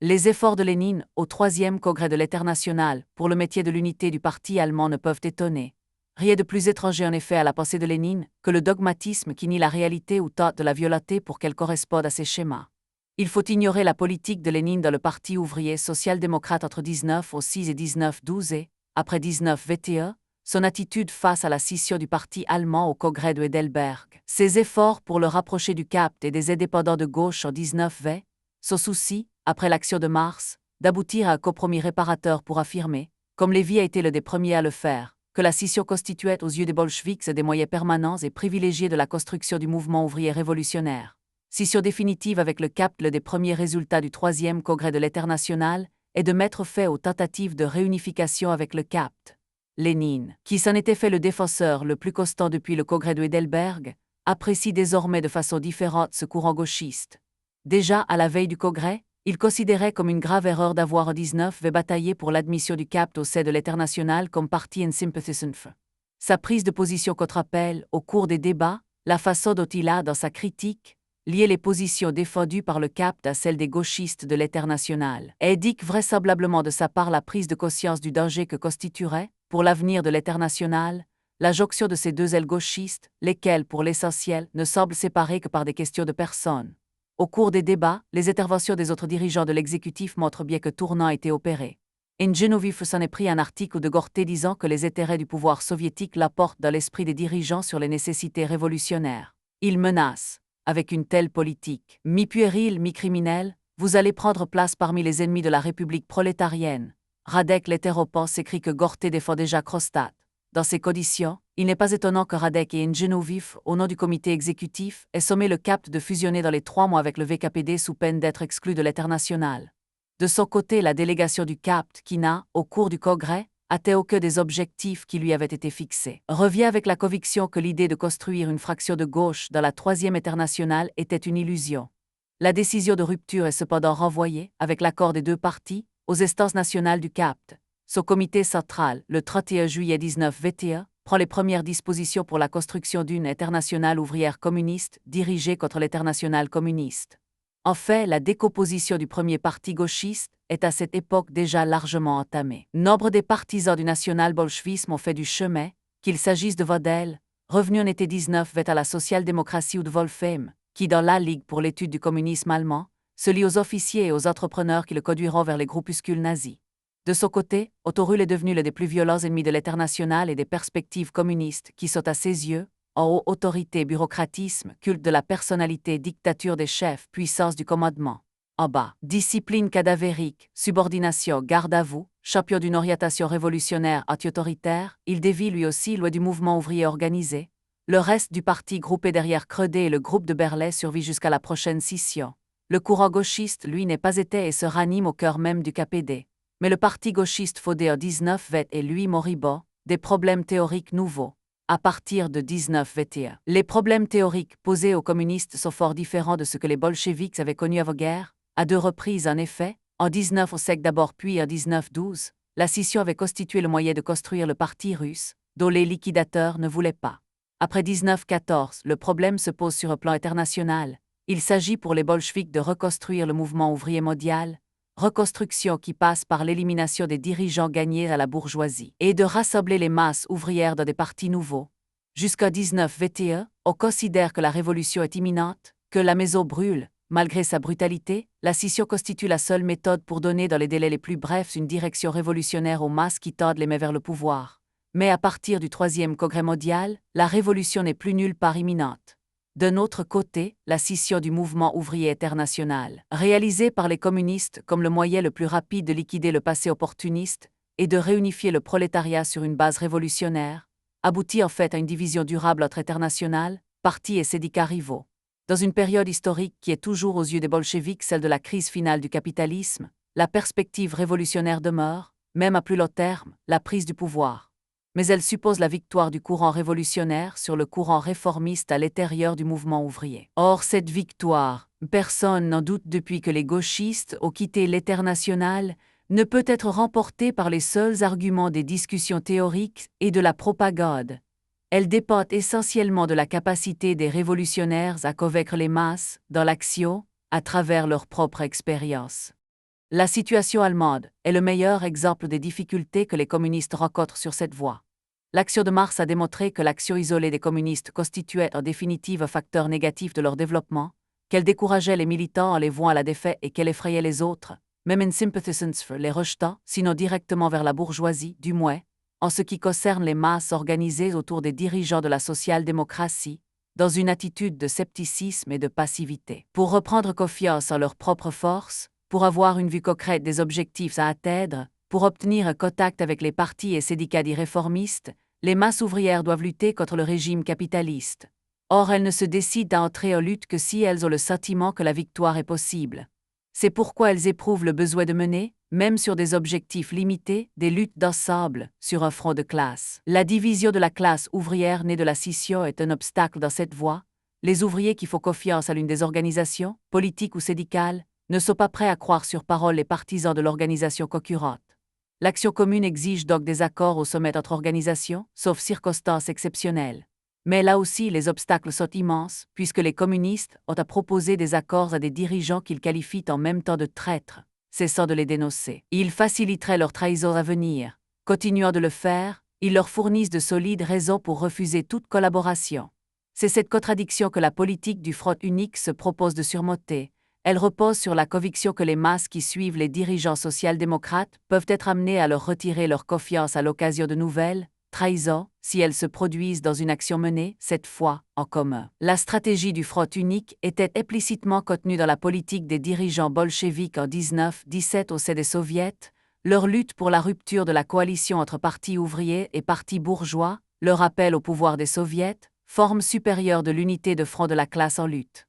Les efforts de Lénine au troisième congrès de l'Internationale pour le métier de l'unité du parti allemand ne peuvent étonner. Rien de plus étranger en effet à la pensée de Lénine que le dogmatisme qui nie la réalité ou tente de la violer pour qu'elle corresponde à ses schémas. Il faut ignorer la politique de Lénine dans le Parti ouvrier social-démocrate entre 1906 et 1912 et, après 1921, son attitude face à la scission du parti allemand au congrès de Heidelberg, ses efforts pour le rapprocher du CAPT et des indépendants de gauche en 1920, son souci, après l'action de mars, d'aboutir à un compromis réparateur pour affirmer, comme Lévy a été l'un des premiers à le faire, que la scission constituait aux yeux des bolcheviks des moyens permanents et privilégiés de la construction du mouvement ouvrier révolutionnaire. Scission définitive avec le CAPT, l'un des premiers résultats du troisième congrès de l'Internationale est de mettre fin aux tentatives de réunification avec le CAPT. Lénine, qui s'en était fait le défenseur le plus constant depuis le congrès de Heidelberg, apprécie désormais de façon différente ce courant gauchiste. Déjà à la veille du congrès, il considérait comme une grave erreur d'avoir en 1920 bataillé pour l'admission du CAPT au sein de l'Internationale comme parti and sympathisant. Sa prise de position contre-appel, au cours des débats, la façon dont il a, dans sa critique, lié les positions défendues par le CAPT à celles des gauchistes de l'Internationale, indique vraisemblablement de sa part la prise de conscience du danger que constituerait, pour l'avenir de l'Internationale, la jonction de ces deux ailes gauchistes, lesquelles, pour l'essentiel, ne semblent séparées que par des questions de personnes. Au cours des débats, les interventions des autres dirigeants de l'exécutif montrent bien que tournant a été opéré. Genoviev s'en est pris un article de Gorté disant que les intérêts du pouvoir soviétique l'apportent dans l'esprit des dirigeants sur les nécessités révolutionnaires. Il menace, avec une telle politique, mi-puérile, mi-criminelle, vous allez prendre place parmi les ennemis de la République prolétarienne. Radek l'hétéropan s'écrit que Gorté défend déjà Kronstadt. Dans ces conditions, il n'est pas étonnant que Radek et Genoviev, au nom du comité exécutif, aient sommé le CAPT de fusionner dans les 3 mois avec le VKPD sous peine d'être exclu de l'Internationale. De son côté, la délégation du CAPT, qui n'a, au cours du congrès, atteint aucun des objectifs qui lui avaient été fixés, revient avec la conviction que l'idée de construire une fraction de gauche dans la troisième Internationale était une illusion. La décision de rupture est cependant renvoyée, avec l'accord des deux partis, aux instances nationales du CAPT. Son comité central, le 31 juillet 1921, prend les premières dispositions pour la construction d'une internationale ouvrière communiste dirigée contre l'internationale communiste. En fait, la décomposition du premier parti gauchiste est à cette époque déjà largement entamée. Nombre des partisans du national-bolchevisme ont fait du chemin, qu'il s'agisse de Vodel, revenu en été 1920 à la social-démocratie ou de Wolfheim, qui dans la Ligue pour l'étude du communisme allemand, se lie aux officiers et aux entrepreneurs qui le conduiront vers les groupuscules nazis. De son côté, Otto Rühl est devenu l'un des plus violents ennemis de l'Internationale et des perspectives communistes qui sont à ses yeux, en haut autorité, bureaucratisme, culte de la personnalité, dictature des chefs, puissance du commandement. En bas, discipline cadavérique, subordination, garde à vous, champion d'une orientation révolutionnaire anti-autoritaire, il dévie lui aussi loin du mouvement ouvrier organisé. Le reste du parti groupé derrière Credet et le groupe de Berlay survit jusqu'à la prochaine scission. Le courant gauchiste, lui, n'est pas été et se ranime au cœur même du KPD. Mais le parti gauchiste fondé en 1920 est lui moribond, des problèmes théoriques nouveaux. À partir de 1921, les problèmes théoriques posés aux communistes sont fort différents de ce que les bolcheviks avaient connu avant-guerre. À 2 reprises en effet, en 1905 d'abord puis en 1912, la scission avait constitué le moyen de construire le parti russe, dont les liquidateurs ne voulaient pas. Après 1914, le problème se pose sur un plan international. Il s'agit pour les bolcheviks de reconstruire le mouvement ouvrier mondial, reconstruction qui passe par l'élimination des dirigeants gagnés à la bourgeoisie, et de rassembler les masses ouvrières dans des partis nouveaux. Jusqu'en 1921, on considère que la révolution est imminente, que la maison brûle. Malgré sa brutalité, la scission constitue la seule méthode pour donner dans les délais les plus brefs une direction révolutionnaire aux masses qui tendent les mains vers le pouvoir. Mais à partir du troisième congrès mondial, la révolution n'est plus nulle part imminente. D'un autre côté, la scission du mouvement ouvrier international, réalisée par les communistes comme le moyen le plus rapide de liquider le passé opportuniste et de réunifier le prolétariat sur une base révolutionnaire, aboutit en fait à une division durable entre internationales, partis et syndicats rivaux. Dans une période historique qui est toujours aux yeux des bolcheviks celle de la crise finale du capitalisme, la perspective révolutionnaire demeure, même à plus long terme, la prise du pouvoir. Mais elle suppose la victoire du courant révolutionnaire sur le courant réformiste à l'intérieur du mouvement ouvrier. Or, cette victoire, personne n'en doute depuis que les gauchistes ont quitté l'Internationale, ne peut être remportée par les seuls arguments des discussions théoriques et de la propagande. Elle dépend essentiellement de la capacité des révolutionnaires à convaincre les masses, dans l'action, à travers leur propre expérience. La situation allemande est le meilleur exemple des difficultés que les communistes rencontrent sur cette voie. L'action de mars a démontré que l'action isolée des communistes constituait en définitive un facteur négatif de leur développement, qu'elle décourageait les militants en les vouant à la défaite et qu'elle effrayait les autres, même in sympathisants les rejetant, sinon directement vers la bourgeoisie, du moins, en ce qui concerne les masses organisées autour des dirigeants de la social-démocratie, dans une attitude de scepticisme et de passivité. Pour reprendre confiance en leur propre force, pour avoir une vue concrète des objectifs à atteindre, pour obtenir un contact avec les partis et syndicats dits réformistes, les masses ouvrières doivent lutter contre le régime capitaliste. Or, elles ne se décident à entrer en lutte que si elles ont le sentiment que la victoire est possible. C'est pourquoi elles éprouvent le besoin de mener, même sur des objectifs limités, des luttes d'ensemble, sur un front de classe. La division de la classe ouvrière née de la scission est un obstacle dans cette voie. Les ouvriers qui font confiance à l'une des organisations, politiques ou syndicales, ne sont pas prêts à croire sur parole les partisans de l'organisation concurrente. L'action commune exige donc des accords au sommet entre organisations, sauf circonstances exceptionnelles. Mais là aussi, les obstacles sont immenses, puisque les communistes ont à proposer des accords à des dirigeants qu'ils qualifient en même temps de traîtres, cessant de les dénoncer. Ils faciliteraient leur trahison à venir. Continuant de le faire, ils leur fournissent de solides raisons pour refuser toute collaboration. C'est cette contradiction que la politique du front unique se propose de surmonter. Elle repose sur la conviction que les masses qui suivent les dirigeants social-démocrates peuvent être amenées à leur retirer leur confiance à l'occasion de nouvelles trahisons, si elles se produisent dans une action menée, cette fois, en commun. La stratégie du front unique était implicitement contenue dans la politique des dirigeants bolcheviques en 1917 au sein des soviets, leur lutte pour la rupture de la coalition entre partis ouvriers et partis bourgeois, leur appel au pouvoir des soviets, forme supérieure de l'unité de front de la classe en lutte.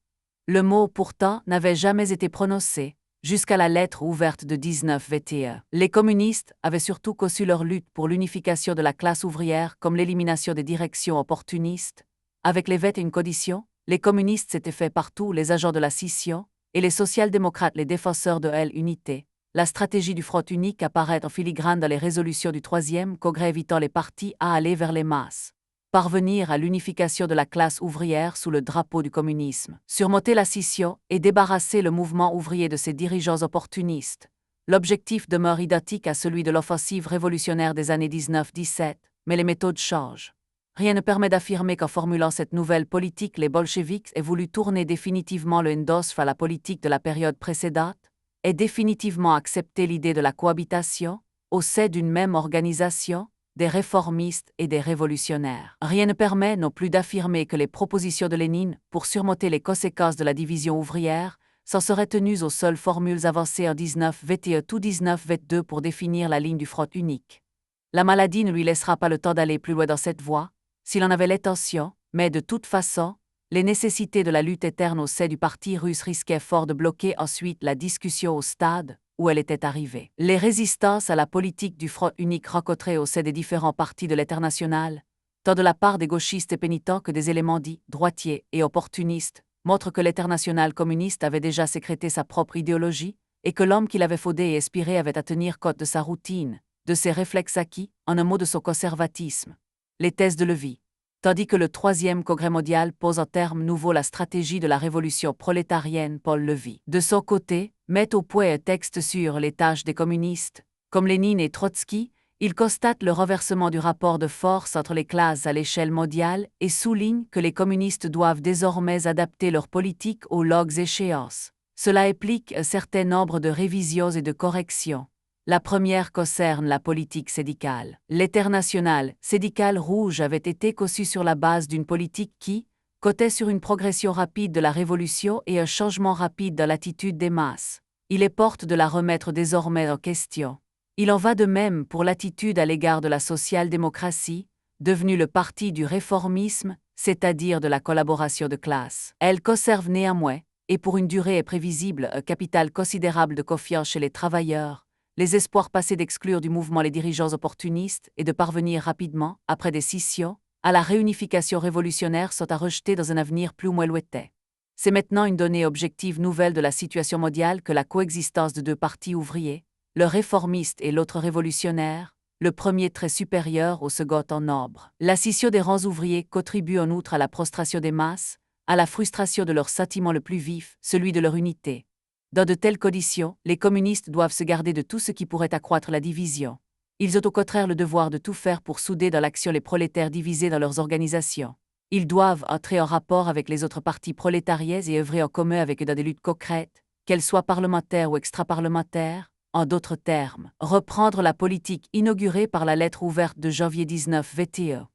Le mot, pourtant, n'avait jamais été prononcé, jusqu'à la lettre ouverte de 1921. Les communistes avaient surtout conçu leur lutte pour l'unification de la classe ouvrière comme l'élimination des directions opportunistes. Avec les vêtements et une condition, les communistes s'étaient fait partout les agents de la scission, et les social-démocrates les défenseurs de l'unité. La stratégie du front unique apparaît en filigrane dans les résolutions du troisième congrès invitant les partis à aller vers les masses. Parvenir à l'unification de la classe ouvrière sous le drapeau du communisme, surmonter la scission et débarrasser le mouvement ouvrier de ses dirigeants opportunistes. L'objectif demeure identique à celui de l'offensive révolutionnaire des années 19-17, mais les méthodes changent. Rien ne permet d'affirmer qu'en formulant cette nouvelle politique, les bolcheviks aient voulu tourner définitivement le NDOS à la politique de la période précédente, aient définitivement accepté l'idée de la cohabitation, au sein d'une même organisation, des réformistes et des révolutionnaires. Rien ne permet non plus d'affirmer que les propositions de Lénine, pour surmonter les conséquences de la division ouvrière, s'en seraient tenues aux seules formules avancées en 1921 ou 1922 pour définir la ligne du front unique. La maladie ne lui laissera pas le temps d'aller plus loin dans cette voie, s'il en avait l'intention, mais de toute façon, les nécessités de la lutte interne au sein du parti russe risquaient fort de bloquer ensuite la discussion au stade où elle était arrivée. Les résistances à la politique du front unique rencontrées au sein des différents partis de l'Internationale, tant de la part des gauchistes et pénitents que des éléments dits droitiers et opportunistes, montrent que l'Internationale communiste avait déjà sécrété sa propre idéologie et que l'homme qui l'avait fondée et inspirée avait à tenir compte de sa routine, de ses réflexes acquis, en un mot de son conservatisme, les thèses de Levi. Tandis que le troisième congrès mondial pose en termes nouveaux la stratégie de la révolution prolétarienne, Paul Levi, de son côté, met au point un texte sur les tâches des communistes. Comme Lénine et Trotsky, il constate le renversement du rapport de force entre les classes à l'échelle mondiale et souligne que les communistes doivent désormais adapter leur politique aux longues échéances. Cela implique un certain nombre de révisions et de corrections. La première concerne la politique syndicale. L'Internationale syndicale rouge avait été conçue sur la base d'une politique qui comptait sur une progression rapide de la révolution et un changement rapide dans l'attitude des masses. Il est porte de la remettre désormais en question. Il en va de même pour l'attitude à l'égard de la social-démocratie, devenue le parti du réformisme, c'est-à-dire de la collaboration de classe. Elle conserve néanmoins, et pour une durée imprévisible, un capital considérable de confiance chez les travailleurs, les espoirs passés d'exclure du mouvement les dirigeants opportunistes et de parvenir rapidement, après des scissions, à la réunification révolutionnaire sont à rejeter dans un avenir plus ou moins lointain. C'est maintenant une donnée objective nouvelle de la situation mondiale que la coexistence de deux partis ouvriers, le réformiste et l'autre révolutionnaire, le premier très supérieur au second en nombre. La scission des rangs ouvriers contribue en outre à la prostration des masses, à la frustration de leur sentiment le plus vif, celui de leur unité. Dans de telles conditions, les communistes doivent se garder de tout ce qui pourrait accroître la division. Ils ont au contraire le devoir de tout faire pour souder dans l'action les prolétaires divisés dans leurs organisations. Ils doivent entrer en rapport avec les autres partis prolétariés et œuvrer en commun avec eux dans des luttes concrètes, qu'elles soient parlementaires ou extraparlementaires, en d'autres termes, reprendre la politique inaugurée par la lettre ouverte de janvier 19 VTE.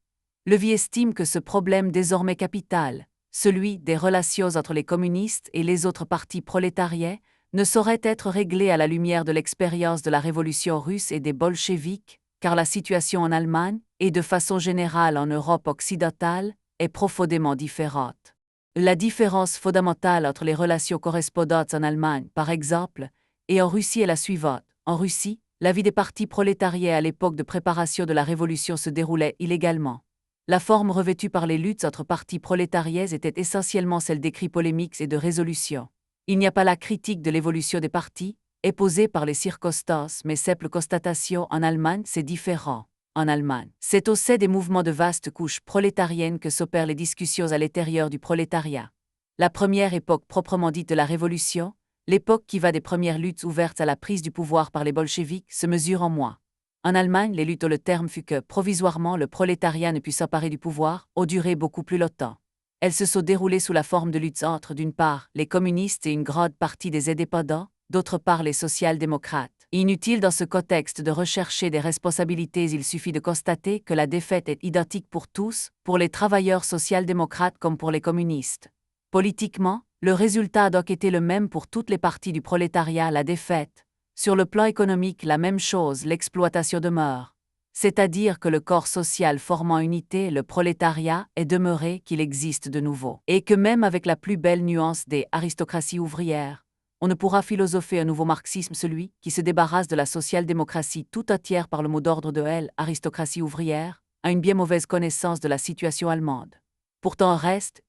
Levy estime que ce problème désormais capital, celui des relations entre les communistes et les autres partis prolétariens, ne saurait être réglé à la lumière de l'expérience de la révolution russe et des bolcheviks, car la situation en Allemagne, et de façon générale en Europe occidentale, est profondément différente. La différence fondamentale entre les relations correspondantes en Allemagne, par exemple, et en Russie est la suivante. En Russie, la vie des partis prolétariens à l'époque de préparation de la révolution se déroulait illégalement. La forme revêtue par les luttes entre partis prolétariens était essentiellement celle d'écrits polémiques et de résolutions. Il n'y a pas la critique de l'évolution des partis, posée par les circonstances, mais simple constatation. En Allemagne, c'est différent. En Allemagne, c'est au sein des mouvements de vastes couches prolétariennes que s'opèrent les discussions à l'intérieur du prolétariat. La première époque proprement dite de la Révolution, l'époque qui va des premières luttes ouvertes à la prise du pouvoir par les bolcheviks, se mesure en mois. En Allemagne, les luttes, le terme fut que, provisoirement, le prolétariat ne put s'emparer du pouvoir, ont duré beaucoup plus longtemps. Elles se sont déroulées sous la forme de luttes entre, d'une part, les communistes et une grande partie des indépendants, d'autre part les social-démocrates. Inutile dans ce contexte de rechercher des responsabilités, il suffit de constater que la défaite est identique pour tous, pour les travailleurs social-démocrates comme pour les communistes. Politiquement, le résultat a donc été le même pour toutes les parties du prolétariat, la défaite. Sur le plan économique, la même chose, l'exploitation demeure. C'est-à-dire que le corps social formant unité, le prolétariat, est demeuré, qu'il existe de nouveau. Et que même avec la plus belle nuance des aristocraties ouvrières, on ne pourra philosopher un nouveau marxisme, celui qui se débarrasse de la social-démocratie tout entière par le mot d'ordre de L, aristocratie ouvrière, a une bien mauvaise connaissance de la situation allemande. Pourtant un reste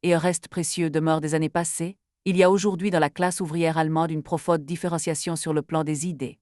précieux demeure des années passées. Il y a aujourd'hui dans la classe ouvrière allemande une profonde différenciation sur le plan des idées.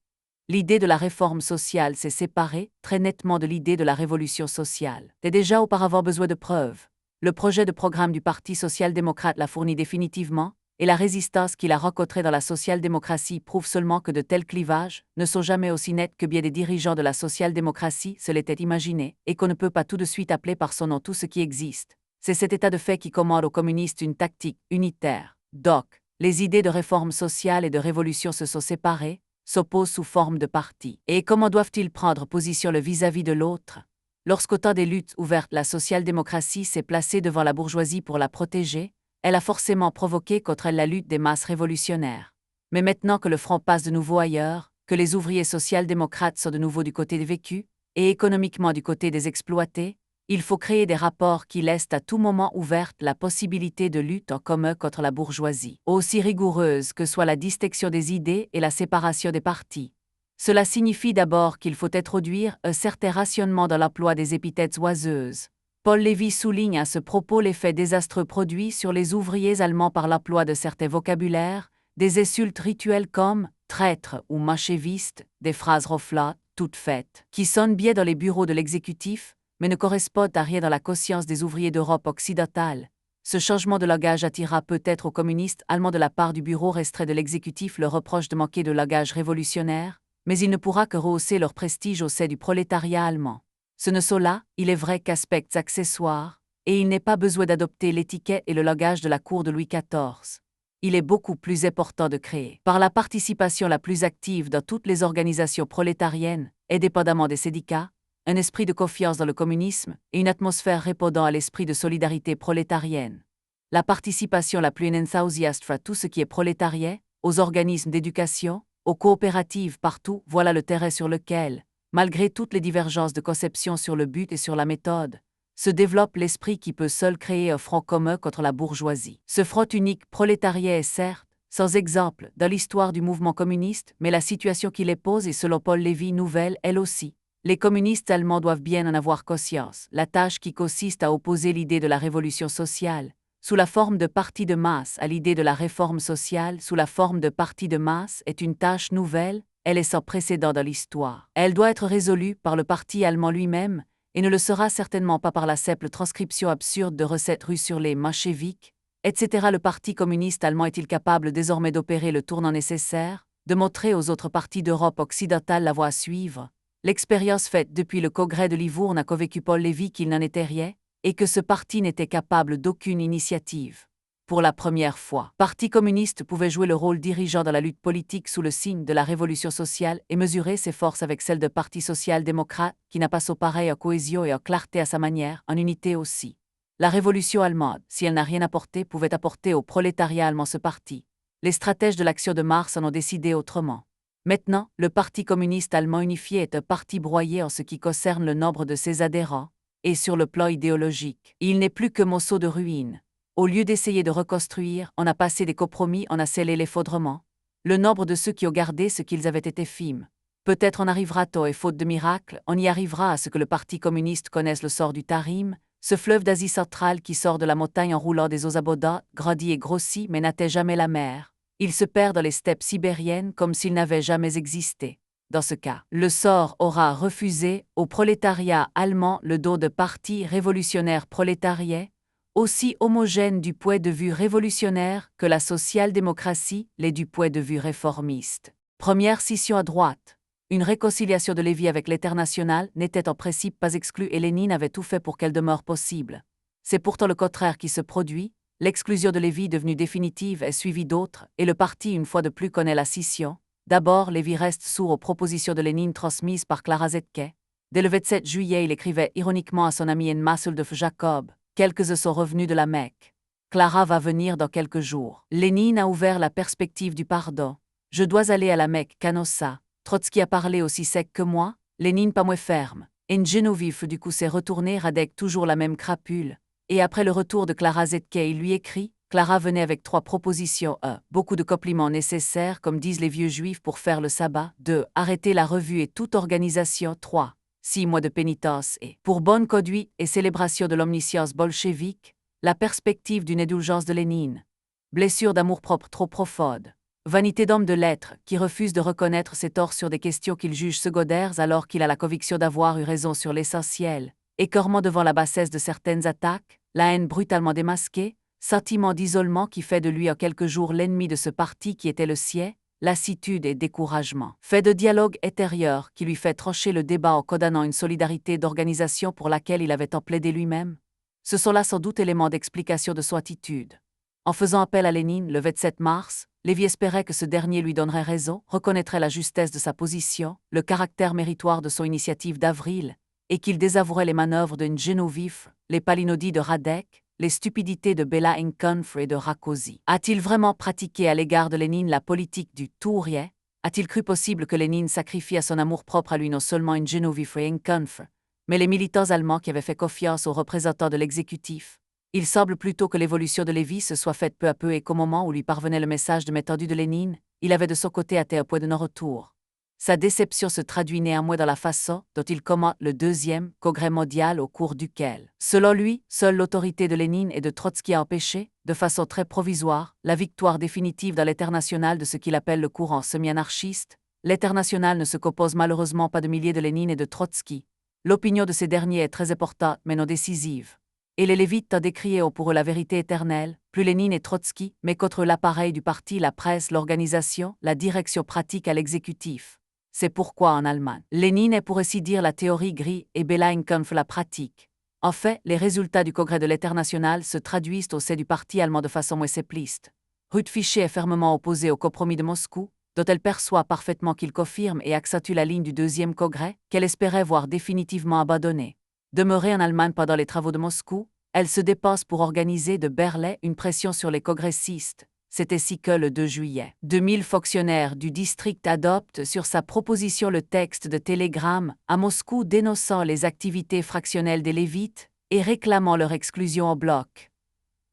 L'idée de la réforme sociale s'est séparée très nettement de l'idée de la révolution sociale. T'as déjà auparavant besoin de preuves. Le projet de programme du Parti social-démocrate l'a fourni définitivement, et la résistance qu'il a rencontrée dans la social-démocratie prouve seulement que de tels clivages ne sont jamais aussi nets que bien des dirigeants de la social-démocratie se l'étaient imaginé, et qu'on ne peut pas tout de suite appeler par son nom tout ce qui existe. C'est cet état de fait qui commande aux communistes une tactique unitaire. Donc, les idées de réforme sociale et de révolution se sont séparées, s'opposent sous forme de partis. Et comment doivent-ils prendre position le vis-à-vis de l'autre? Lorsqu'au temps des luttes ouvertes, la social-démocratie s'est placée devant la bourgeoisie pour la protéger, elle a forcément provoqué contre elle la lutte des masses révolutionnaires. Mais maintenant que le front passe de nouveau ailleurs, que les ouvriers social-démocrates sont de nouveau du côté des vécus, et économiquement du côté des exploités, il faut créer des rapports qui laissent à tout moment ouverte la possibilité de lutte en commun contre la bourgeoisie, aussi rigoureuse que soit la distinction des idées et la séparation des partis. Cela signifie d'abord qu'il faut introduire un certain rationnement dans l'emploi des épithètes oiseuses. Paul Lévy souligne à ce propos l'effet désastreux produit sur les ouvriers allemands par l'emploi de certains vocabulaires, des insultes rituelles comme « traître » ou « machéviste », des phrases roflates, toutes faites, qui sonnent bien dans les bureaux de l'exécutif, mais ne correspondent à rien dans la conscience des ouvriers d'Europe occidentale. Ce changement de langage attira peut-être aux communistes allemands de la part du bureau restreint de l'exécutif le reproche de manquer de langage révolutionnaire, mais il ne pourra que rehausser leur prestige au sein du prolétariat allemand. Ce ne sont là, il est vrai, qu'aspects accessoires, et il n'est pas besoin d'adopter l'étiquette et le langage de la cour de Louis XIV. Il est beaucoup plus important de créer, par la participation la plus active dans toutes les organisations prolétariennes, indépendamment des syndicats, un esprit de confiance dans le communisme et une atmosphère répondant à l'esprit de solidarité prolétarienne. La participation la plus enthousiaste à tout ce qui est prolétarien, aux organismes d'éducation, aux coopératives partout, voilà le terrain sur lequel, malgré toutes les divergences de conception sur le but et sur la méthode, se développe l'esprit qui peut seul créer un front commun contre la bourgeoisie. Ce front unique prolétarien est certes, sans exemple, dans l'histoire du mouvement communiste, mais la situation qui les pose est selon Paul Lévy nouvelle, elle aussi. Les communistes allemands doivent bien en avoir conscience. La tâche qui consiste à opposer l'idée de la révolution sociale, sous la forme de parti de masse, à l'idée de la réforme sociale, sous la forme de parti de masse, est une tâche nouvelle, elle est sans précédent dans l'histoire. Elle doit être résolue par le parti allemand lui-même, et ne le sera certainement pas par la simple transcription absurde de recettes russes sur les machéviks. etc. Le Parti communiste allemand est-il capable désormais d'opérer le tournant nécessaire, de montrer aux autres partis d'Europe occidentale la voie à suivre? L'expérience faite depuis le congrès de Livourne a convaincu Paul Lévy qu'il n'en était rien, et que ce parti n'était capable d'aucune initiative. Pour la première fois, le Parti communiste pouvait jouer le rôle dirigeant dans la lutte politique sous le signe de la révolution sociale et mesurer ses forces avec celles de Parti social-démocrate qui n'a pas so pareil en cohésion et en clarté à sa manière, en unité aussi. La révolution allemande, si elle n'a rien apporté, pouvait apporter au prolétariat allemand ce parti. Les stratèges de l'action de mars en ont décidé autrement. Maintenant, le Parti communiste allemand unifié est un parti broyé en ce qui concerne le nombre de ses adhérents, et sur le plan idéologique, il n'est plus que monceau de ruines. Au lieu d'essayer de reconstruire, on a passé des compromis, on a scellé l'effondrement. Le nombre de ceux qui ont gardé ce qu'ils avaient été effimes. Peut-être en arrivera-t-on, et faute de miracle, on y arrivera à ce que le Parti communiste connaisse le sort du Tarim, ce fleuve d'Asie centrale qui sort de la montagne en roulant des eaux abondantes, grandit et grossit mais n'atteint jamais la mer. Il se perd dans les steppes sibériennes comme s'il n'avait jamais existé. Dans ce cas, le sort aura refusé au prolétariat allemand le don de partis révolutionnaires prolétariens, aussi homogène du point de vue révolutionnaire que la social-démocratie l'est du point de vue réformiste. Première scission à droite. Une réconciliation de Lévy avec l'Internationale n'était en principe pas exclue et Lénine avait tout fait pour qu'elle demeure possible. C'est pourtant le contraire qui se produit, l'exclusion de Lévy devenue définitive est suivie d'autres, et le parti une fois de plus connaît la scission. D'abord, Lévy reste sourd aux propositions de Lénine transmises par Clara Zetkin. Dès le 27 juillet, il écrivait ironiquement à son ami Enmassoldef Jacob. Quelques sont revenus de la Mecque. Clara va venir dans quelques jours. Lénine a ouvert la perspective du pardon. Je dois aller à la Mecque, Canossa. Trotsky a parlé aussi sec que moi. Lénine pas moins ferme. En Genovif du coup s'est retourné avec toujours la même crapule. Et après le retour de Clara Zetkin, il lui écrit. Clara venait avec 3 propositions. 1. Beaucoup de compliments nécessaires, comme disent les vieux juifs pour faire le sabbat. 2. Arrêter la revue et toute organisation. 3. 6 mois de pénitence et, pour bonne conduite et célébration de l'omniscience bolchevique, la perspective d'une indulgence de Lénine. Blessure d'amour-propre trop profonde. Vanité d'homme de lettres qui refuse de reconnaître ses torts sur des questions qu'il juge secondaires alors qu'il a la conviction d'avoir eu raison sur l'essentiel. Écœurement devant la bassesse de certaines attaques, la haine brutalement démasquée, sentiment d'isolement qui fait de lui en quelques jours l'ennemi de ce parti qui était le sien, lassitude et découragement. Fait de dialogue intérieur qui lui fait trancher le débat en condamnant une solidarité d'organisation pour laquelle il avait tant plaidé lui-même. Ce sont là sans doute éléments d'explication de son attitude. En faisant appel à Lénine le 27 mars, Lévy espérait que ce dernier lui donnerait raison, reconnaîtrait la justesse de sa position, le caractère méritoire de son initiative d'avril, et qu'il désavouerait les manœuvres de Genovif, les palinodies de Radek, les stupidités de Béla Enkonf et de Rákosi. A-t-il vraiment pratiqué à l'égard de Lénine la politique du tout ou rien? A-t-il cru possible que Lénine sacrifie à son amour-propre à lui non seulement une Genovif et Enkonf, mais les militants allemands qui avaient fait confiance aux représentants de l'exécutif? Il semble plutôt que l'évolution de Lévy se soit faite peu à peu et qu'au moment où lui parvenait le message de main tendue de Lénine, il avait de son côté atteint un point de non-retour. Sa déception se traduit néanmoins dans la façon dont il commente le 2e congrès mondial au cours duquel, selon lui, seule l'autorité de Lénine et de Trotsky a empêché, de façon très provisoire, la victoire définitive dans l'Internationale de ce qu'il appelle le courant semi-anarchiste. L'Internationale ne se compose malheureusement pas de milliers de Lénine et de Trotsky. L'opinion de ces derniers est très importante mais non décisive. Et les Lévites ont décrié pour eux la vérité éternelle, plus Lénine et Trotsky, mais contre l'appareil du parti, la presse, l'organisation, la direction pratique à l'exécutif. C'est pourquoi en Allemagne, Lénine est pour ainsi dire la théorie grise et Béla Enkonf la pratique. En fait, les résultats du congrès de l'Internationale se traduisent au sein du parti allemand de façon moins simpliste. Ruth Fischer est fermement opposée au compromis de Moscou, dont elle perçoit parfaitement qu'il confirme et accentue la ligne du 2e congrès, qu'elle espérait voir définitivement abandonnée. Demeurée en Allemagne pendant les travaux de Moscou, elle se dépasse pour organiser de Berlin une pression sur les congressistes. C'est ainsi que le 2 juillet, 2000 fonctionnaires du district adoptent sur sa proposition le texte de télégramme à Moscou dénonçant les activités fractionnelles des Lévites et réclamant leur exclusion en bloc.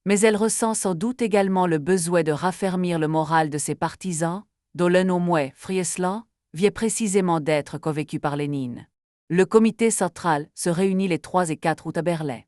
Mais elle ressent sans doute également le besoin de raffermir le moral de ses partisans, dont l'un au moins, Friesland, vient précisément d'être convaincu par Lénine. Le comité central se réunit les 3 et 4 août à Berlin.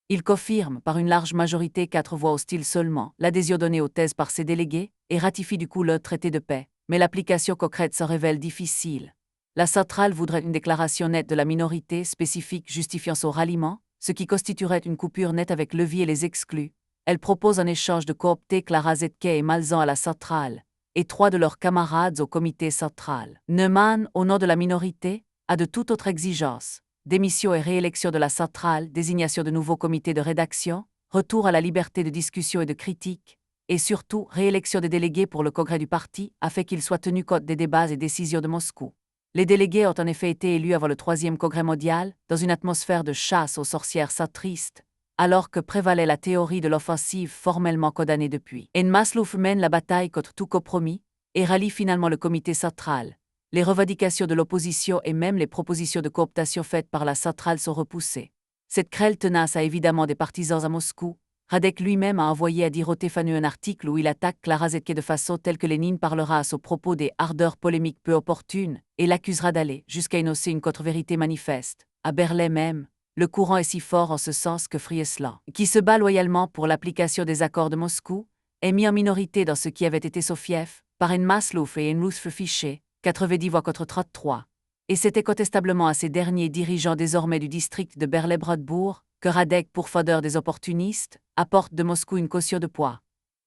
Il confirme, par une large majorité 4 voix hostiles seulement, l'adhésion donnée aux thèses par ses délégués et ratifie du coup le traité de paix, mais l'application concrète se révèle difficile. La centrale voudrait une déclaration nette de la minorité spécifique justifiant son ralliement, ce qui constituerait une coupure nette avec Lévy et les exclus, Elle propose en échange de coopter Clara Zetke et Malzan à la centrale, et 3 de leurs camarades au comité central. Neumann, au nom de la minorité, a de toute autre exigence: démission et réélection de la centrale, désignation de nouveaux comités de rédaction, retour à la liberté de discussion et de critique, et surtout réélection des délégués pour le congrès du parti afin qu'ils soient tenus compte des débats et décisions de Moscou. Les délégués ont en effet été élus avant le 3e congrès mondial, dans une atmosphère de chasse aux sorcières centristes, alors que prévalait la théorie de l'offensive formellement condamnée depuis. En Maslouf mène la bataille contre tout compromis et rallie finalement le comité central. Les revendications de l'opposition et même les propositions de cooptation faites par la centrale sont repoussées. Cette querelle tenace a évidemment des partisans à Moscou. Radek lui-même a envoyé à Dirotey Fanu un article où il attaque Clara Zetke de façon telle que Lénine parlera à son propos des ardeurs polémiques peu opportunes et l'accusera d'aller jusqu'à énoncer une contre-vérité manifeste. À Berlin même, le courant est si fort en ce sens que Friesland, qui se bat loyalement pour l'application des accords de Moscou, est mis en minorité dans ce qui avait été son fief, par une Maslouf et une Lustre fiché, 90 voix contre 33. Et c'était contestablement à ces derniers dirigeants désormais du district de Berlin-Brandebourg que Radek, pourfendeur des opportunistes, apporte de Moscou une caution de poids.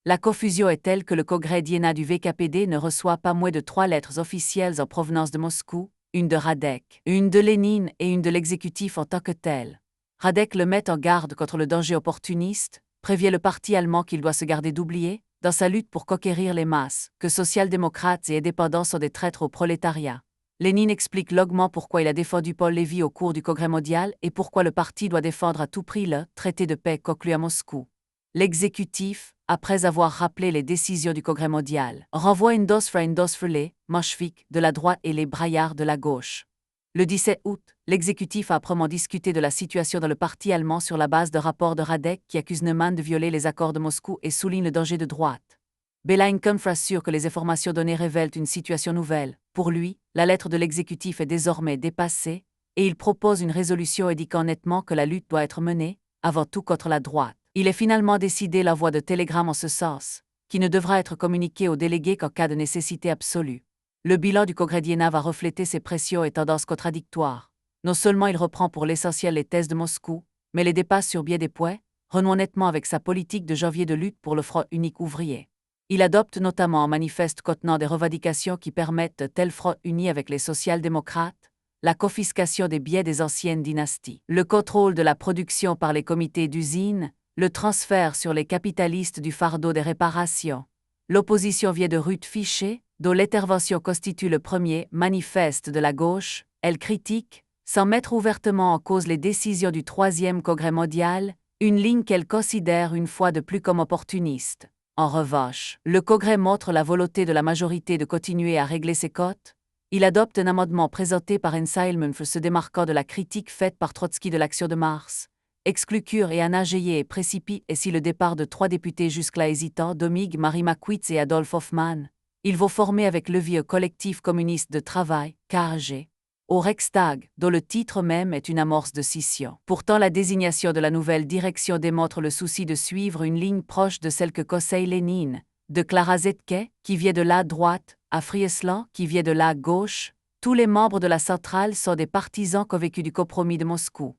La confusion est telle que le congrès d'Iéna du VKPD ne reçoit pas moins de 3 lettres officielles en provenance de Moscou, une de Radek, une de Lénine et une de l'exécutif en tant que tel. Radek le met en garde contre le danger opportuniste, prévient le parti allemand qu'il doit se garder d'oublier, dans sa lutte pour conquérir les masses, que social-démocrates et indépendants sont des traîtres au prolétariat. Lénine explique longuement pourquoi il a défendu Paul Lévy au cours du congrès mondial et pourquoi le parti doit défendre à tout prix le traité de paix conclu à Moscou. L'exécutif, après avoir rappelé les décisions du congrès mondial, renvoie une dose les Moshvik de la droite et les braillards de la gauche. Le 17 août, l'exécutif a âprement discuté de la situation dans le parti allemand sur la base de rapports de Radek qui accuse Neumann de violer les accords de Moscou et souligne le danger de droite. Belaïnkum assure que les informations données révèlent une situation nouvelle. Pour lui, la lettre de l'exécutif est désormais dépassée, et il propose une résolution indiquant nettement que la lutte doit être menée, avant tout contre la droite. Il est finalement décidé la voie de télégramme en ce sens, qui ne devra être communiquée aux délégués qu'en cas de nécessité absolue. Le bilan du congrès d'Iéna va refléter ces pressions et tendances contradictoires. Non seulement il reprend pour l'essentiel les thèses de Moscou, mais les dépasse sur bien des points, renouant nettement avec sa politique de janvier de lutte pour le front unique ouvrier. Il adopte notamment un manifeste contenant des revendications qui permettent tel front uni avec les social-démocrates, la confiscation des biens des anciennes dynasties, le contrôle de la production par les comités d'usine, le transfert sur les capitalistes du fardeau des réparations. L'opposition vient de Ruth Fichet, dont l'intervention constitue le premier manifeste de la gauche. Elle critique, sans mettre ouvertement en cause les décisions du 3e congrès mondial, une ligne qu'elle considère une fois de plus comme opportuniste. En revanche, le congrès montre la volonté de la majorité de continuer à régler ses cotes. Il adopte un amendement présenté par Enseilmenf se démarquant de la critique faite par Trotsky de l'action de mars. Exclut Cure et Anna Geyer et précipite ainsi le départ de 3 députés jusque-là hésitants, Domig, Marie Makwitz et Adolf Hoffmann. Ils vont former avec Levi un collectif communiste de travail, KAG, au Reichstag, dont le titre même est une amorce de scission. Pourtant, la désignation de la nouvelle direction démontre le souci de suivre une ligne proche de celle que conseille Lénine, de Clara Zetke, qui vient de la droite, à Friesland, qui vient de la gauche. Tous les membres de la centrale sont des partisans convaincus du compromis de Moscou.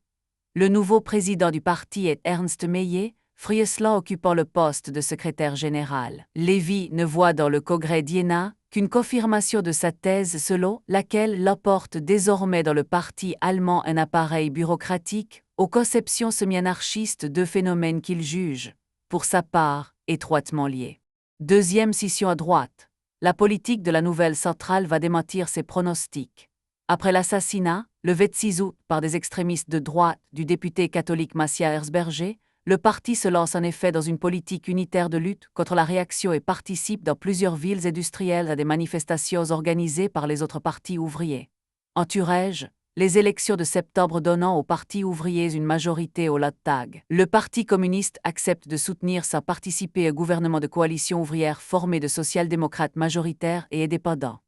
Le nouveau président du parti est Ernst Meyer, Friesland occupant le poste de secrétaire général. Lévy ne voit dans le congrès d'Iéna qu'une confirmation de sa thèse selon laquelle l'apporte désormais dans le parti allemand un appareil bureaucratique aux conceptions semi-anarchistes, deux phénomènes qu'il juge, pour sa part, étroitement liés. Deuxième scission à droite. La politique de la nouvelle centrale va démentir ses pronostics. Après l'assassinat, le 26 août, par des extrémistes de droite, du député catholique Massia Erzberger, le parti se lance en effet dans une politique unitaire de lutte contre la réaction et participe dans plusieurs villes industrielles à des manifestations organisées par les autres partis ouvriers. En Thuringe, les élections de septembre donnant au Parti ouvrier une majorité au Landtag, le Parti communiste accepte de soutenir sans participer au gouvernement de coalition ouvrière formé de social-démocrates majoritaires et indépendants.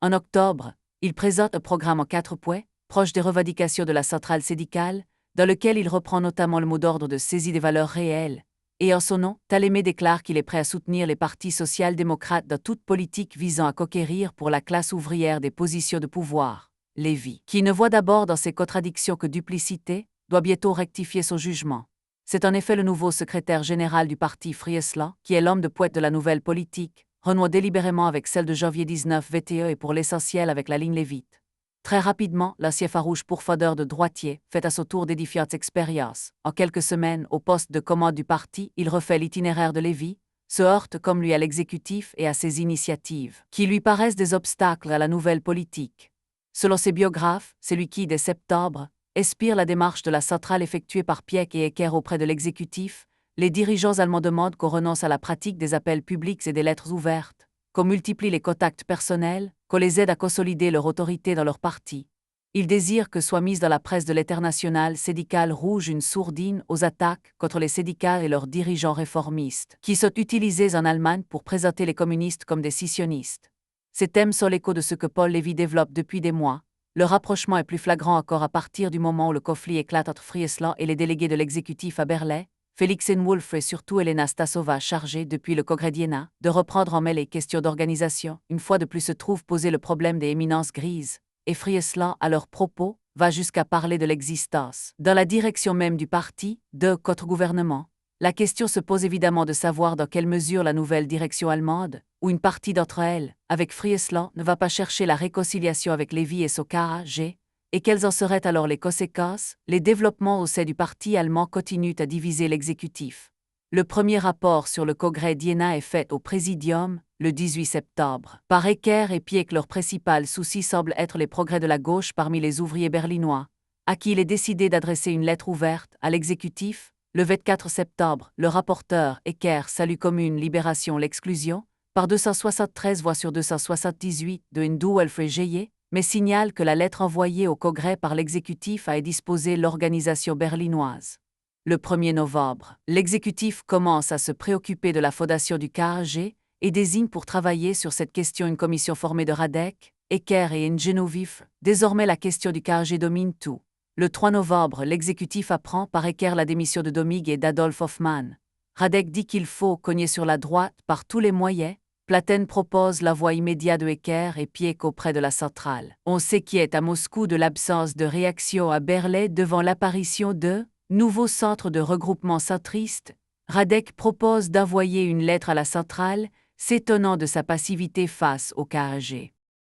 En octobre, il présente un programme en 4 points, proche des revendications de la centrale syndicale, dans lequel il reprend notamment le mot d'ordre de saisie des valeurs réelles, et en son nom, Talémé déclare qu'il est prêt à soutenir les partis social-démocrates dans toute politique visant à conquérir pour la classe ouvrière des positions de pouvoir. Lévy, qui ne voit d'abord dans ces contradictions que duplicité, doit bientôt rectifier son jugement. C'est en effet le nouveau secrétaire général du parti Friesland, qui est l'homme de poète de la nouvelle politique, renoue délibérément avec celle de janvier 19 VTE et pour l'essentiel avec la ligne Lévite. Très rapidement, l'ancien farouche pourfendeur de droitier fait à son tour d'édifiantes expériences. En quelques semaines, au poste de commande du parti, il refait l'itinéraire de Lévis, se heurte comme lui à l'exécutif et à ses initiatives, qui lui paraissent des obstacles à la nouvelle politique. Selon ses biographes, c'est lui qui, dès septembre, inspire la démarche de la centrale effectuée par Pieck et Ecker auprès de l'exécutif. Les dirigeants allemands demandent qu'on renonce à la pratique des appels publics et des lettres ouvertes, qu'on multiplie les contacts personnels, qu'on les aide à consolider leur autorité dans leur parti. Ils désirent que soit mise dans la presse de l'internationale syndicale rouge une sourdine aux attaques contre les syndicats et leurs dirigeants réformistes, qui sont utilisés en Allemagne pour présenter les communistes comme des scissionnistes. Ces thèmes sont l'écho de ce que Paul Lévy développe depuis des mois. Le rapprochement est plus flagrant encore à partir du moment où le conflit éclate entre Friesland et les délégués de l'exécutif à Berlin. Félix Wolf et surtout Elena Stasova chargés, depuis le congrès d'Iéna, de reprendre en main les questions d'organisation. Une fois de plus se trouve posé le problème des éminences grises, et Friesland, à leur propos, va jusqu'à parler de l'existence, dans la direction même du parti, de contre-gouvernement. La question se pose évidemment de savoir dans quelle mesure la nouvelle direction allemande, ou une partie d'entre elles, avec Friesland, ne va pas chercher la réconciliation avec Lévy et son KAG, et quelles en seraient alors les conséquences? Les développements au sein du parti allemand continuent à diviser l'exécutif. Le premier rapport sur le congrès d'Iéna est fait au Présidium, le 18 septembre. Par Ecker et Pieck, leur principal souci semble être les progrès de la gauche parmi les ouvriers berlinois, à qui il est décidé d'adresser une lettre ouverte à l'exécutif. Le 24 septembre, le rapporteur Ecker salue comme une libération l'exclusion, par 273 voix sur 278 de Ndu Elfrégeye, mais signale que la lettre envoyée au Congrès par l'exécutif a disposé l'organisation berlinoise. Le 1er novembre, l'exécutif commence à se préoccuper de la fondation du KAG et désigne pour travailler sur cette question une commission formée de Radek, Ecker et Ngenovif. Désormais la question du KAG domine tout. Le 3 novembre, l'exécutif apprend par Ecker la démission de Domig et d'Adolf Hoffmann. Radek dit qu'il faut cogner sur la droite par tous les moyens. Platen propose la voie immédiate de Ecker et Pieck auprès de la centrale. On s'inquiète à Moscou de l'absence de réaction à Berlin devant l'apparition de nouveaux centres de regroupement centriste. Radek propose d'envoyer une lettre à la centrale, s'étonnant de sa passivité face au KAG.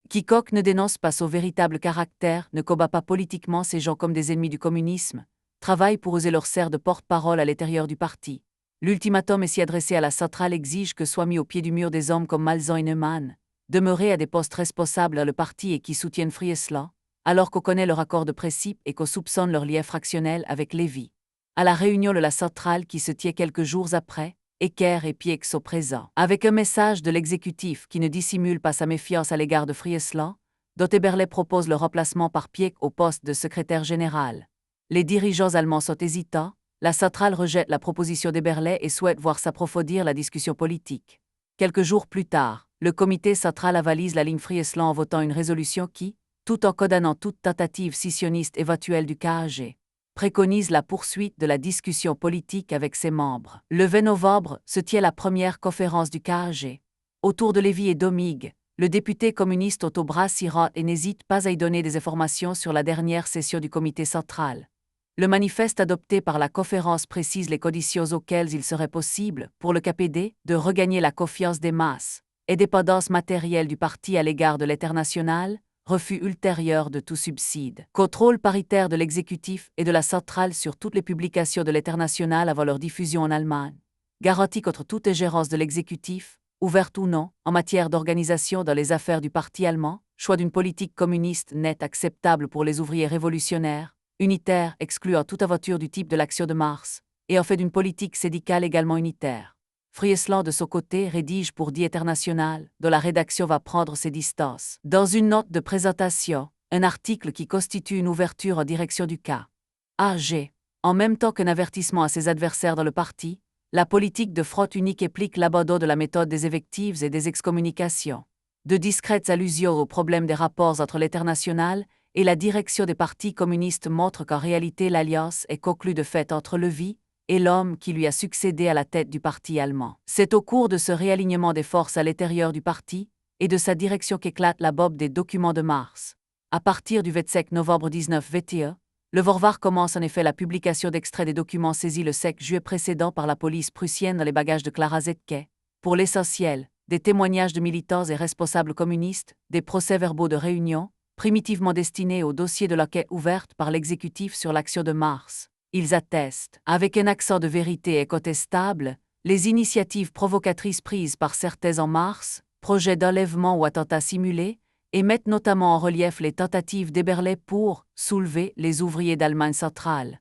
Quiconque ne dénonce pas son véritable caractère, ne combat pas politiquement ces gens comme des ennemis du communisme, travaille pour eux et leur sert de porte-parole à l'intérieur du parti. L'ultimatum ainsi adressé à la centrale exige que soient mis au pied du mur des hommes comme Malzahn et Neumann, demeurés à des postes responsables dans le parti et qui soutiennent Friesland, alors qu'on connaît leur accord de principe et qu'on soupçonne leur lien fractionnel avec Lévy. À la réunion de la centrale qui se tient quelques jours après, Ecker et Pieck sont présents, avec un message de l'exécutif qui ne dissimule pas sa méfiance à l'égard de Friesland, dont Eberle propose le remplacement par Pieck au poste de secrétaire général. Les dirigeants allemands sont hésitants. La centrale rejette la proposition d'Eberle et souhaite voir s'approfondir la discussion politique. Quelques jours plus tard, le comité central avalise la ligne Friesland en votant une résolution qui, tout en condamnant toute tentative scissionniste éventuelle du KAG, préconise la poursuite de la discussion politique avec ses membres. Le 20 novembre se tient la première conférence du KAG. Autour de Lévy et Domig, le député communiste Otto Brass s'y rend et n'hésite pas à y donner des informations sur la dernière session du comité central. Le manifeste adopté par la conférence précise les conditions auxquelles il serait possible, pour le KPD, de regagner la confiance des masses, indépendance matérielle du parti à l'égard de l'international, refus ultérieur de tout subside, contrôle paritaire de l'exécutif et de la centrale sur toutes les publications de l'international avant leur diffusion en Allemagne, garantie contre toute ingérence de l'exécutif, ouverte ou non, en matière d'organisation dans les affaires du parti allemand, choix d'une politique communiste nette acceptable pour les ouvriers révolutionnaires, unitaire, excluant toute aventure du type de l'Action de Mars, et en fait d'une politique syndicale également unitaire. Friesland, de son côté, rédige pour Die International, dont la rédaction va prendre ses distances. Dans une note de présentation, un article qui constitue une ouverture en direction du KAG. En même temps qu'un avertissement à ses adversaires dans le parti, la politique de front unique implique l'abandon de la méthode des évectives et des excommunications. De discrètes allusions au problème des rapports entre l'international et la direction des partis communistes montrent qu'en réalité l'alliance est conclue de fait entre Lévy et l'homme qui lui a succédé à la tête du parti allemand. C'est au cours de ce réalignement des forces à l'intérieur du parti et de sa direction qu'éclate la bombe des documents de mars. À partir du 25 novembre 19 VTE, Le Vorwar commence en effet la publication d'extraits des documents saisis le 7 juillet précédent par la police prussienne dans les bagages de Clara Zetke. Pour l'essentiel, des témoignages de militants et responsables communistes, des procès-verbaux de réunion, primitivement destinés au dossier de l'enquête ouverte par l'exécutif sur l'action de mars. Ils attestent, avec un accent de vérité incontestable, les initiatives provocatrices prises par certains en mars, projets d'enlèvement ou attentats simulés, et mettent notamment en relief les tentatives d'Eberle pour soulever les ouvriers d'Allemagne centrale.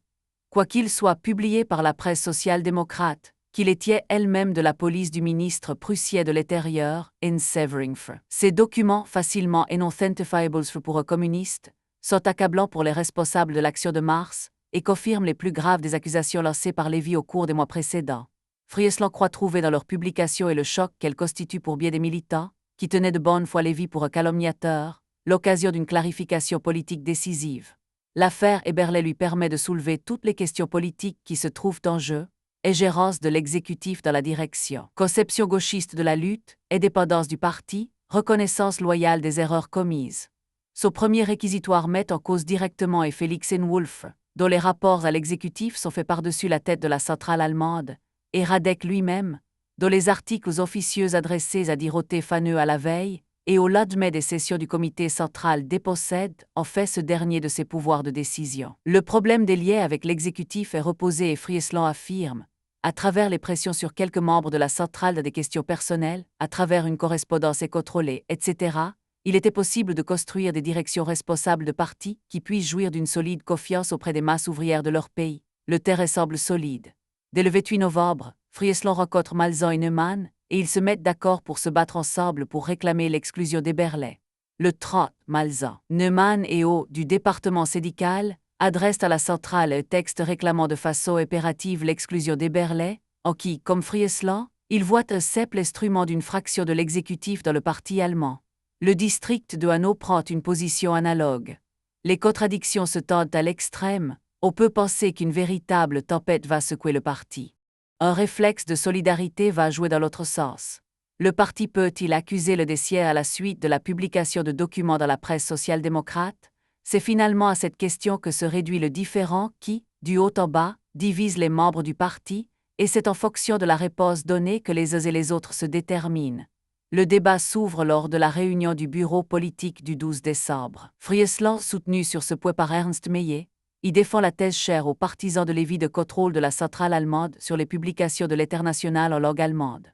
Quoiqu'ils soient publiés par la presse social-démocrate, qui les tient elle-même de la police du ministre prussien de l'Intérieur, in Severing. Ces documents, facilement inauthentifiables pour un communiste, sont accablants pour les responsables de l'action de mars et confirment les plus graves des accusations lancées par Lévy au cours des mois précédents. Friesland croit trouver dans leurs publications et le choc qu'elles constituent pour bien des militants, qui tenaient de bonne foi Lévy pour un calomniateur, l'occasion d'une clarification politique décisive. L'affaire Eberle lui permet de soulever toutes les questions politiques qui se trouvent en jeu, ingérence de l'exécutif dans la direction, conception gauchiste de la lutte, indépendance du parti, reconnaissance loyale des erreurs commises. Son premier réquisitoire met en cause directement et Félix Wolf, dont les rapports à l'exécutif sont faits par-dessus la tête de la centrale allemande, et Radek lui-même, dont les articles officieux adressés à Dorothée Faneux à la veille et au lendemain des sessions du comité central dépossèdent en fait ce dernier de ses pouvoirs de décision. Le problème des liens avec l'exécutif est reposé et Friesland affirme, à travers les pressions sur quelques membres de la centrale dans des questions personnelles, à travers une correspondance contrôlée, etc., il était possible de construire des directions responsables de partis qui puissent jouir d'une solide confiance auprès des masses ouvrières de leur pays. Le terrain semble solide. Dès le 28 novembre, Friesland rencontre Malzahn et Neumann, et ils se mettent d'accord pour se battre ensemble pour réclamer l'exclusion d'Eberle. Le 30, Malzahn, Neumann et O du département syndical adressent à la centrale un texte réclamant de façon impérative l'exclusion d'Eberle, en qui, comme Friesland, ils voient un simple instrument d'une fraction de l'exécutif dans le parti allemand. Le district de Hanau prend une position analogue. Les contradictions se tendent à l'extrême, on peut penser qu'une véritable tempête va secouer le parti. Un réflexe de solidarité va jouer dans l'autre sens. Le parti peut-il accuser le Dessier à la suite de la publication de documents dans la presse social-démocrate? C'est finalement à cette question que se réduit le différend qui, du haut en bas, divise les membres du parti, et c'est en fonction de la réponse donnée que les uns et les autres se déterminent. Le débat s'ouvre lors de la réunion du bureau politique du 12 décembre. Friesland, soutenu sur ce point par Ernst Meyer, y défend la thèse chère aux partisans de Lévy de contrôle de la centrale allemande sur les publications de l'Internationale en langue allemande.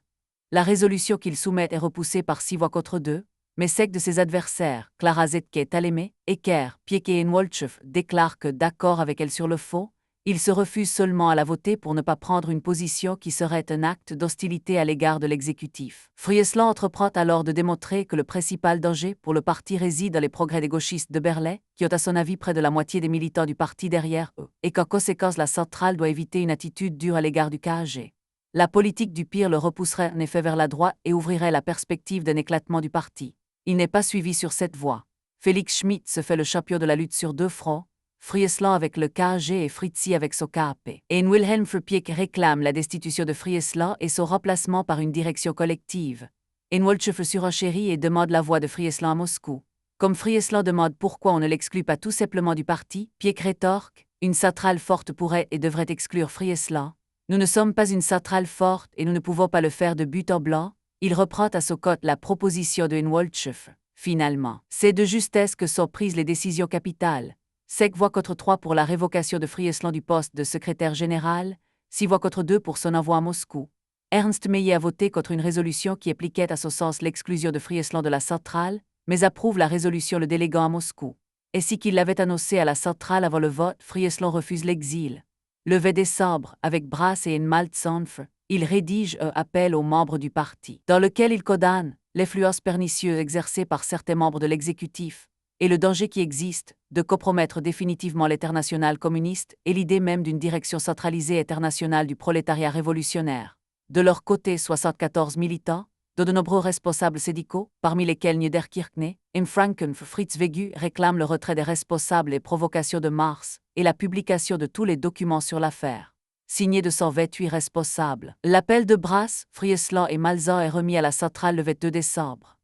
La résolution qu'il soumet est repoussée par 6 voix contre 2, mais 5 de ses adversaires, Clara Zetke, Talémé, Ecker, Pieke et Woltschef, déclarent que, d'accord avec elle sur le fond, il se refuse seulement à la voter pour ne pas prendre une position qui serait un acte d'hostilité à l'égard de l'exécutif. Friesland entreprend alors de démontrer que le principal danger pour le parti réside dans les progrès des gauchistes de Berlin, qui ont à son avis près de la moitié des militants du parti derrière eux, et qu'en conséquence la centrale doit éviter une attitude dure à l'égard du KAG. La politique du pire le repousserait en effet vers la droite et ouvrirait la perspective d'un éclatement du parti. Il n'est pas suivi sur cette voie. Félix Schmitt se fait le champion de la lutte sur 2 fronts, Friesland avec le KAG et Fritzi avec son KAP. Et Wilhelm Frpiek réclame la destitution de Friesland et son remplacement par une direction collective. Woltschef surenchérit et demande la voix de Friesland à Moscou. Comme Friesland demande pourquoi on ne l'exclut pas tout simplement du parti, Piek rétorque, une centrale forte pourrait et devrait exclure Friesland. Nous ne sommes pas une centrale forte et nous ne pouvons pas le faire de but en blanc. Il reprend à son compte la proposition de Woltschef. Finalement, c'est de justesse que sont prises les décisions capitales. 5 voix contre 3 pour la révocation de Friesland du poste de secrétaire général, 6 voix contre 2 pour son envoi à Moscou. Ernst Meyer a voté contre une résolution qui appliquait à son sens l'exclusion de Friesland de la centrale, mais approuve la résolution le déléguant à Moscou. Ainsi qu'il l'avait annoncé à la centrale avant le vote, Friesland refuse l'exil. Le 20 décembre, avec Brass et Maltzonf, il rédige un appel aux membres du parti, dans lequel il condamne l'influence pernicieuse exercée par certains membres de l'exécutif, et le danger qui existe de compromettre définitivement l'internationale communiste et l'idée même d'une direction centralisée internationale du prolétariat révolutionnaire. De leur côté, 74 militants, dont de nombreux responsables syndicaux, parmi lesquels Niederkirchner, im Franken Fritz Wegu, réclament le retrait des responsables et provocations de mars et la publication de tous les documents sur l'affaire. Signé de 128 responsables. L'appel de Brass, Friesland et Malzahn est remis à la centrale le 22 décembre.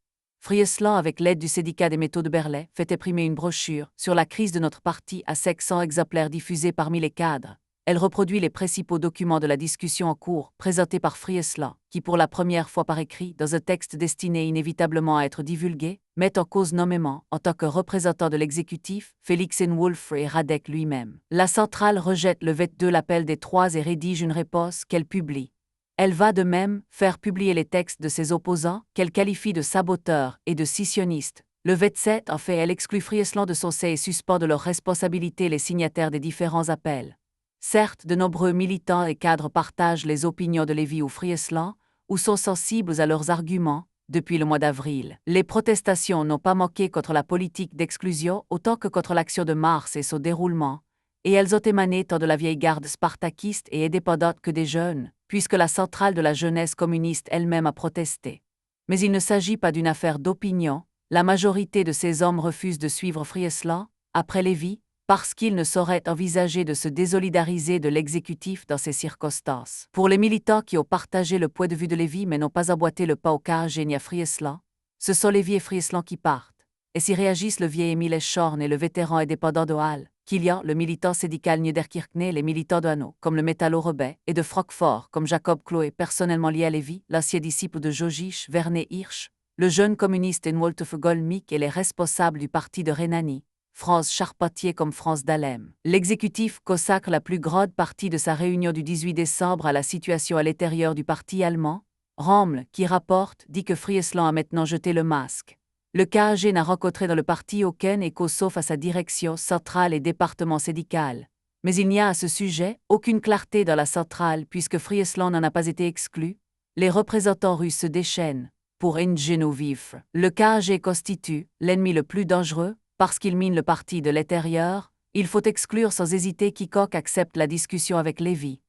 Friesland, avec l'aide du syndicat des métaux de Berlay, fait imprimer une brochure sur la crise de notre parti à 500 exemplaires diffusés parmi les cadres. Elle reproduit les principaux documents de la discussion en cours, présentés par Friesland, qui pour la première fois par écrit, dans un texte destiné inévitablement à être divulgué, met en cause nommément, en tant que représentant de l'exécutif, Félix Wolf et Radek lui-même. La centrale rejette le 22 l'appel des trois et rédige une réponse qu'elle publie. Elle va de même faire publier les textes de ses opposants, qu'elle qualifie de saboteurs et de scissionnistes. Le 27, en fait, elle exclut Friesland de son sein et suspend de leur responsabilité les signataires des différents appels. Certes, de nombreux militants et cadres partagent les opinions de Lévy ou Friesland, ou sont sensibles à leurs arguments, depuis le mois d'avril. Les protestations n'ont pas manqué contre la politique d'exclusion autant que contre l'action de Mars et son déroulement, et elles ont émané tant de la vieille garde spartakiste et indépendante que des jeunes, puisque la centrale de la jeunesse communiste elle-même a protesté. Mais il ne s'agit pas d'une affaire d'opinion, la majorité de ces hommes refusent de suivre Friesland, après Lévy, parce qu'il ne saurait envisager de se désolidariser de l'exécutif dans ces circonstances. Pour les militants qui ont partagé le point de vue de Lévy mais n'ont pas emboîté le pas au KAG ni à Friesland, ce sont Lévy et Friesland qui partent. Et s'y réagissent le vieil Émile Schorn et le vétéran indépendant de Halle, Kilian, le militant syndical Niederkirchner, les militants de Hanau, comme le métallo Rebet, et de Francfort, comme Jacob Chloé, personnellement lié à Lévy, l'ancien disciple de Jojich, Werner Hirsch, le jeune communiste Enwolf Gollmick et les responsables du parti de Rhénanie, France Charpentier comme France Dahlem. L'exécutif consacre la plus grande partie de sa réunion du 18 décembre à la situation à l'intérieur du parti allemand. Rommel, qui rapporte, dit que Friesland a maintenant jeté le masque. Le KAG n'a rencontré dans le parti aucun écho sauf à sa direction centrale et département syndical. Mais il n'y a à ce sujet aucune clarté dans la centrale puisque Friesland n'en a pas été exclu. Les représentants russes se déchaînent. Pour Genoviev, le KAG constitue l'ennemi le plus dangereux. Parce qu'il mine le parti de l'intérieur, il faut exclure sans hésiter quiconque accepte la discussion avec Lévy.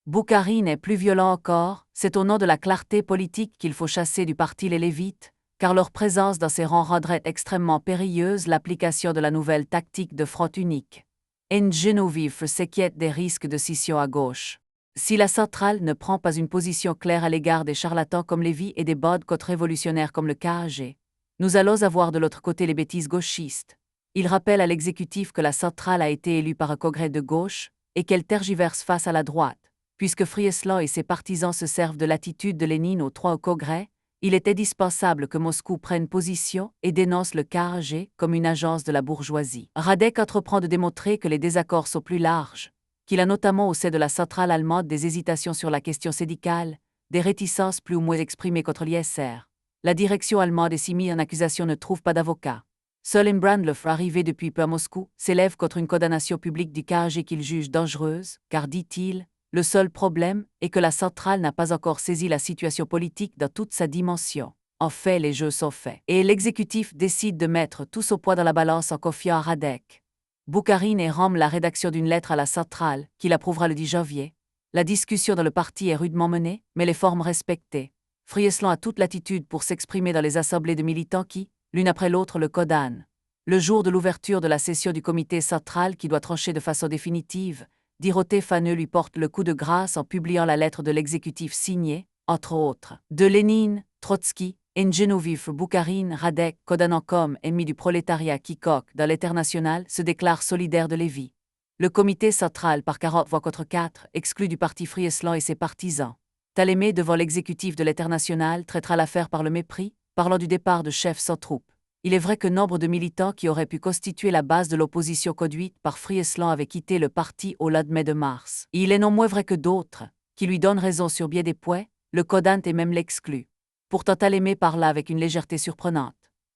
Boukharine est plus violent encore, c'est au nom de la clarté politique qu'il faut chasser du parti les Lévites, car leur présence dans ces rangs rendrait extrêmement périlleuse l'application de la nouvelle tactique de front unique. Genoviev s'inquiète des risques de scission à gauche. Si la centrale ne prend pas une position claire à l'égard des charlatans comme Lévy et des bodes contre-révolutionnaires comme le KAG, nous allons avoir de l'autre côté les bêtises gauchistes. Il rappelle à l'exécutif que la centrale a été élue par un congrès de gauche et qu'elle tergiverse face à la droite. Puisque Friesland et ses partisans se servent de l'attitude de Lénine aux trois au congrès, il est indispensable que Moscou prenne position et dénonce le KAG comme une agence de la bourgeoisie. Radek entreprend de démontrer que les désaccords sont plus larges, qu'il a notamment au sein de la centrale allemande des hésitations sur la question syndicale, des réticences plus ou moins exprimées contre l'ISR. La direction allemande et si mise en accusation ne trouve pas d'avocat. Seul Brandloff, arrivé depuis peu à Moscou, s'élève contre une condamnation publique du KAG qu'il juge dangereuse, car, dit-il, le seul problème est que la centrale n'a pas encore saisi la situation politique dans toute sa dimension. En fait, les jeux sont faits. Et l'exécutif décide de mettre tout son poids dans la balance en confiant à Radek. Boukharine et Rommel la rédaction d'une lettre à la centrale, qu'il approuvera le 10 janvier. La discussion dans le parti est rudement menée, mais les formes respectées. Friesland a toute latitude pour s'exprimer dans les assemblées de militants qui, l'une après l'autre, le condamnent. Le jour de l'ouverture de la session du comité central qui doit trancher de façon définitive, Dorothée Faneux lui porte le coup de grâce en publiant la lettre de l'exécutif signée, entre autres, de Lénine, Trotsky, Genoviev, Boukharine, Radek, condamnant comme ennemi du prolétariat quiconque, dans l'Internationale, se déclare solidaire de Lévy. Le comité central, par 40 voix contre 4, exclut du parti Friesland et ses partisans. Talémé, devant l'exécutif de l'Internationale, traitera l'affaire par le mépris, parlant du départ de chefs sans troupes. Il est vrai que nombre de militants qui auraient pu constituer la base de l'opposition conduite par Friesland avaient quitté le parti au lendemain de mars. Il est non moins vrai que d'autres, qui lui donnent raison sur bien des points, le condamnent et même l'excluent. Pourtant Talémé parla avec une légèreté surprenante.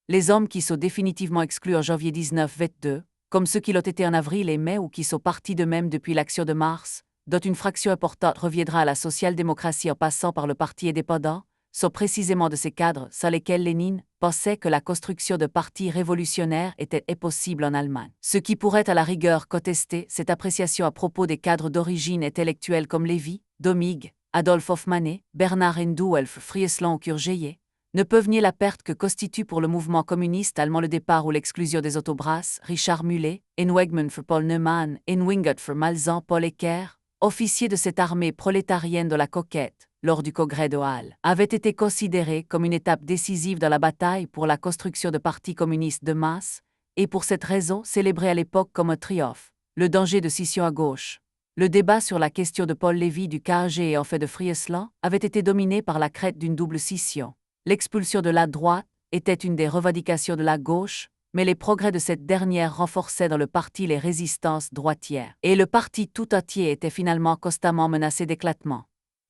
Les hommes qui sont définitivement exclus en janvier 1922, comme ceux qui l'ont été en avril et mai ou qui sont partis d'eux-mêmes depuis l'action de mars, dont une fraction importante reviendra à la social-démocratie en passant par le parti indépendant, sont précisément de ces cadres sans lesquels Lénine pensait que la construction de partis révolutionnaires était impossible en Allemagne. Ce qui pourrait à la rigueur contester cette appréciation à propos des cadres d'origine intellectuelle comme Lévy, Domig, Adolf Hofmann, Bernard Endouelf, Friesland ou Kurgeyer, ne peuvent nier la perte que constitue pour le mouvement communiste allemand le départ ou l'exclusion des Autobras, Richard Mullet, Wegmann für Paul Neumann, Wingert für Malzahn Paul Ecker, officiers de cette armée prolétarienne de la conquête, lors du congrès de Halle, avait été considérée comme une étape décisive dans la bataille pour la construction de partis communistes de masse, et pour cette raison célébrée à l'époque comme un triomphe. Le danger de scission à gauche. Le débat sur la question de Paul Lévy du KG et en fait de Friesland avait été dominé par la crainte d'une double scission. L'expulsion de la droite était une des revendications de la gauche, mais les progrès de cette dernière renforçaient dans le parti les résistances droitières, et le parti tout entier était finalement constamment menacé d'éclatement.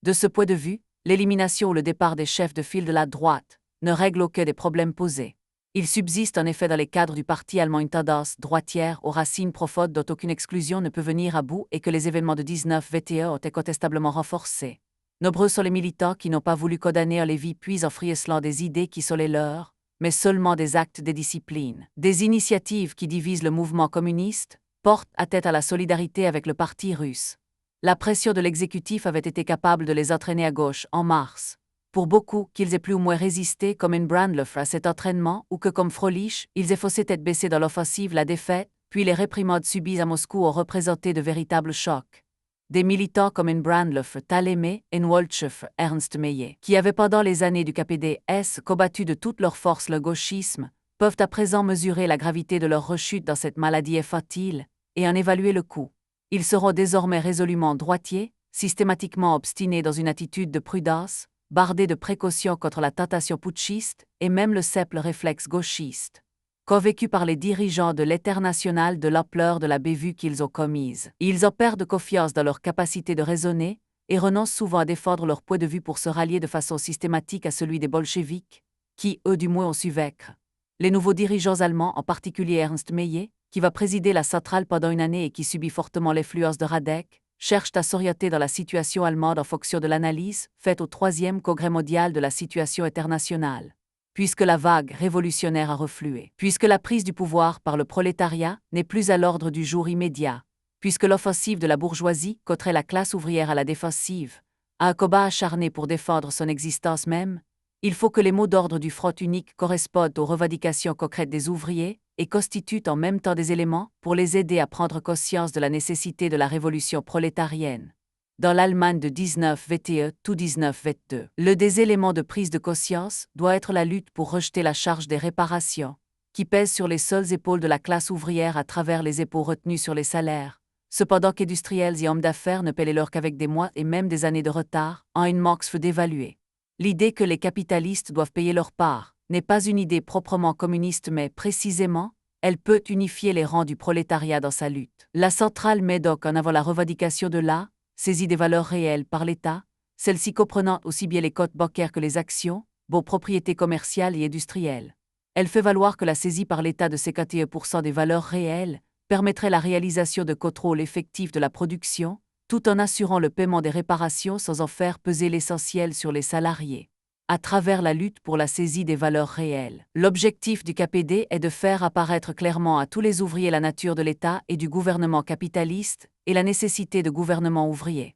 De ce point de vue, l'élimination ou le départ des chefs de file de la droite ne règle aucun des problèmes posés. Il subsiste en effet dans les cadres du parti allemand une tendance droitière aux racines profondes dont aucune exclusion ne peut venir à bout et que les événements de 19 VTE ont incontestablement renforcés. Nombreux sont les militants qui n'ont pas voulu condamner en Lévy puis en Friesland des idées qui sont les leurs, mais seulement des actes des disciplines. Des initiatives qui divisent le mouvement communiste portent atteinte à la solidarité avec le parti russe. La pression de l'exécutif avait été capable de les entraîner à gauche en mars. Pour beaucoup, qu'ils aient plus ou moins résisté comme une Brandlöf à cet entraînement ou que comme Froelich, ils aient faussé tête baissée dans l'offensive la défaite, puis les réprimandes subies à Moscou ont représenté de véritables chocs. Des militants comme une Brandlöf, Talémé et Woltschef, Ernst Meyer, qui avaient pendant les années du KPD-S combattu de toute leur force le gauchisme, peuvent à présent mesurer la gravité de leur rechute dans cette maladie infantile et en évaluer le coût. Ils seront désormais résolument droitiers, systématiquement obstinés dans une attitude de prudence, bardés de précautions contre la tentation putschiste et même le simple réflexe gauchiste. Convaincus par les dirigeants de l'Internationale de l'ampleur de la bévue qu'ils ont commise, ils en perdent confiance dans leur capacité de raisonner et renoncent souvent à défendre leur point de vue pour se rallier de façon systématique à celui des bolcheviks, qui, eux du moins, ont su vaincre. Les nouveaux dirigeants allemands, en particulier Ernst Meyer, qui va présider la centrale pendant une année et qui subit fortement l'influence de Radek, cherchent à s'orienter dans la situation allemande en fonction de l'analyse faite au 3e Congrès mondial de la situation internationale. Puisque la vague révolutionnaire a reflué, puisque la prise du pouvoir par le prolétariat n'est plus à l'ordre du jour immédiat, puisque l'offensive de la bourgeoisie coterait la classe ouvrière à la défensive, à un combat acharné pour défendre son existence même, il faut que les mots d'ordre du front unique correspondent aux revendications concrètes des ouvriers et constituent en même temps des éléments pour les aider à prendre conscience de la nécessité de la révolution prolétarienne. Dans l'Allemagne de 19 VTE, tout 19 VT2, le des éléments de prise de conscience doit être la lutte pour rejeter la charge des réparations, qui pèse sur les seules épaules de la classe ouvrière à travers les impôts retenus sur les salaires, cependant qu'industriels et hommes d'affaires ne paient les leurs qu'avec des mois et même des années de retard, en une manque d'évaluer. L'idée que les capitalistes doivent payer leur part n'est pas une idée proprement communiste mais, précisément, elle peut unifier les rangs du prolétariat dans sa lutte. La centrale met donc en avant la revendication de la saisie des valeurs réelles par l'État, celle-ci comprenant aussi bien les comptes bancaires que les actions, beaux propriétés commerciales et industrielles. Elle fait valoir que la saisie par l'État de 51% des valeurs réelles permettrait la réalisation de contrôles effectifs de la production, tout en assurant le paiement des réparations sans en faire peser l'essentiel sur les salariés. À travers la lutte pour la saisie des valeurs réelles, l'objectif du KPD est de faire apparaître clairement à tous les ouvriers la nature de l'État et du gouvernement capitaliste et la nécessité de gouvernement ouvrier.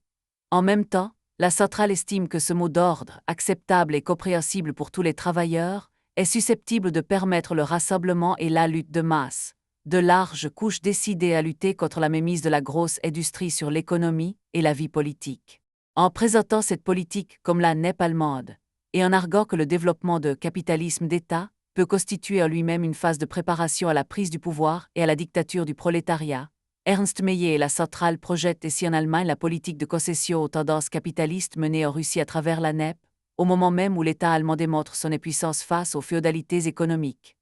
En même temps, la centrale estime que ce mot d'ordre, acceptable et compréhensible pour tous les travailleurs, est susceptible de permettre le rassemblement et la lutte de masse, de larges couches décidées à lutter contre la mainmise de la grosse industrie sur l'économie et la vie politique. En présentant cette politique comme la NEP allemande, et en arguant que le développement de capitalisme d'État peut constituer en lui-même une phase de préparation à la prise du pouvoir et à la dictature du prolétariat, Ernst Meyer et la centrale projettent ici en Allemagne la politique de concession aux tendances capitalistes menée en Russie à travers la NEP, au moment même où l'État allemand démontre son impuissance face aux féodalités économiques.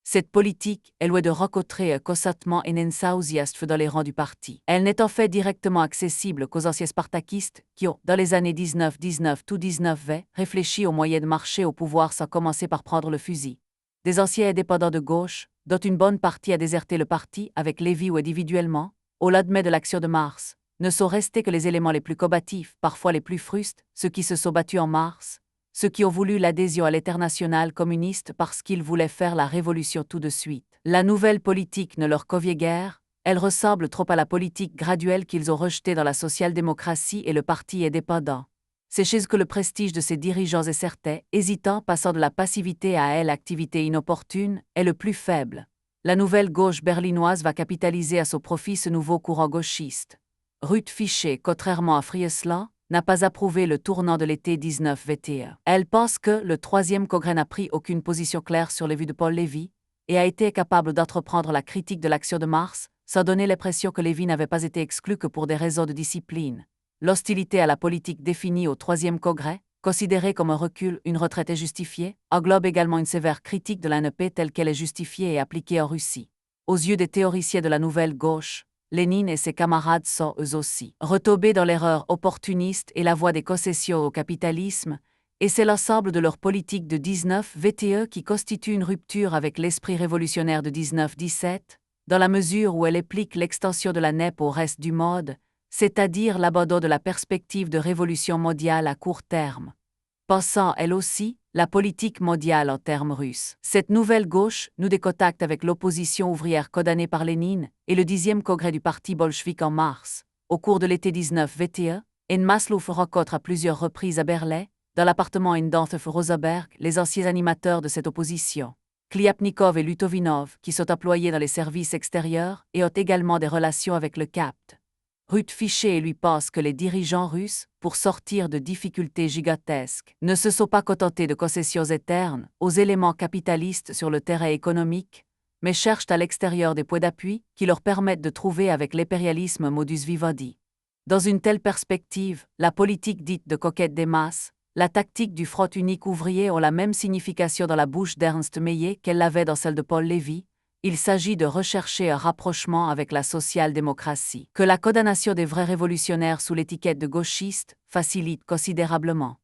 Cette politique est loin de rencontrer un consentement enthousiaste dans les rangs du parti. Elle n'est en fait directement accessible qu'aux anciens spartakistes qui ont, dans les années 19-19 tout 19-20, réfléchi aux moyens de marcher au pouvoir sans commencer par prendre le fusil. Des anciens indépendants de gauche, dont une bonne partie a déserté le parti avec Lévy ou individuellement, au lendemain de l'action de mars, ne sont restés que les éléments les plus combatifs, parfois les plus frustes, ceux qui se sont battus en mars, ceux qui ont voulu l'adhésion à l'Internationale communiste parce qu'ils voulaient faire la révolution tout de suite. La nouvelle politique ne leur convient guère, elle ressemble trop à la politique graduelle qu'ils ont rejetée dans la social-démocratie et le parti indépendant. C'est chez eux que le prestige de ces dirigeants est certain, hésitant, passant de la passivité à l'activité inopportune, est le plus faible. La nouvelle gauche berlinoise va capitaliser à son profit ce nouveau courant gauchiste. Ruth Fischer, contrairement à Friesland, n'a pas approuvé le tournant de l'été 1921. Elle pense que le troisième congrès n'a pris aucune position claire sur les vues de Paul Lévy et a été capable d'entreprendre la critique de l'action de mars, sans donner l'impression que Lévy n'avait pas été exclu que pour des raisons de discipline. L'hostilité à la politique définie au troisième congrès, considérée comme un recul, une retraite est justifiée, englobe également une sévère critique de l'ANP telle qu'elle est justifiée et appliquée en Russie. Aux yeux des théoriciens de la nouvelle gauche, Lénine et ses camarades sont eux aussi retombés dans l'erreur opportuniste et la voie des concessions au capitalisme, et c'est l'ensemble de leur politique de 1921 qui constitue une rupture avec l'esprit révolutionnaire de 1917, dans la mesure où elle implique l'extension de la NEP au reste du monde, c'est-à-dire l'abandon de la perspective de révolution mondiale à court terme. Pensant, elle aussi, la politique mondiale en termes russes. Cette nouvelle gauche noue des contacts avec l'opposition ouvrière condamnée par Lénine et le 10e congrès du parti bolchevique en mars. Au cours de l'été 1921, en Maslow rencontre à plusieurs reprises à Berlin, dans l'appartement Indantef Rosenberg, les anciens animateurs de cette opposition. Kliapnikov et Lutovinov, qui sont employés dans les services extérieurs et ont également des relations avec le CAPT. Ruth Fichet lui pense que les dirigeants russes, pour sortir de difficultés gigantesques, ne se sont pas contentés de concessions éternes aux éléments capitalistes sur le terrain économique, mais cherchent à l'extérieur des points d'appui qui leur permettent de trouver avec l'impérialisme modus vivendi. Dans une telle perspective, la politique dite de conquête des masses, la tactique du front unique ouvrier ont la même signification dans la bouche d'Ernst Meyer qu'elle l'avait dans celle de Paul Lévy. Il s'agit de rechercher un rapprochement avec la social-démocratie, que la condamnation des vrais révolutionnaires sous l'étiquette de gauchistes facilite considérablement.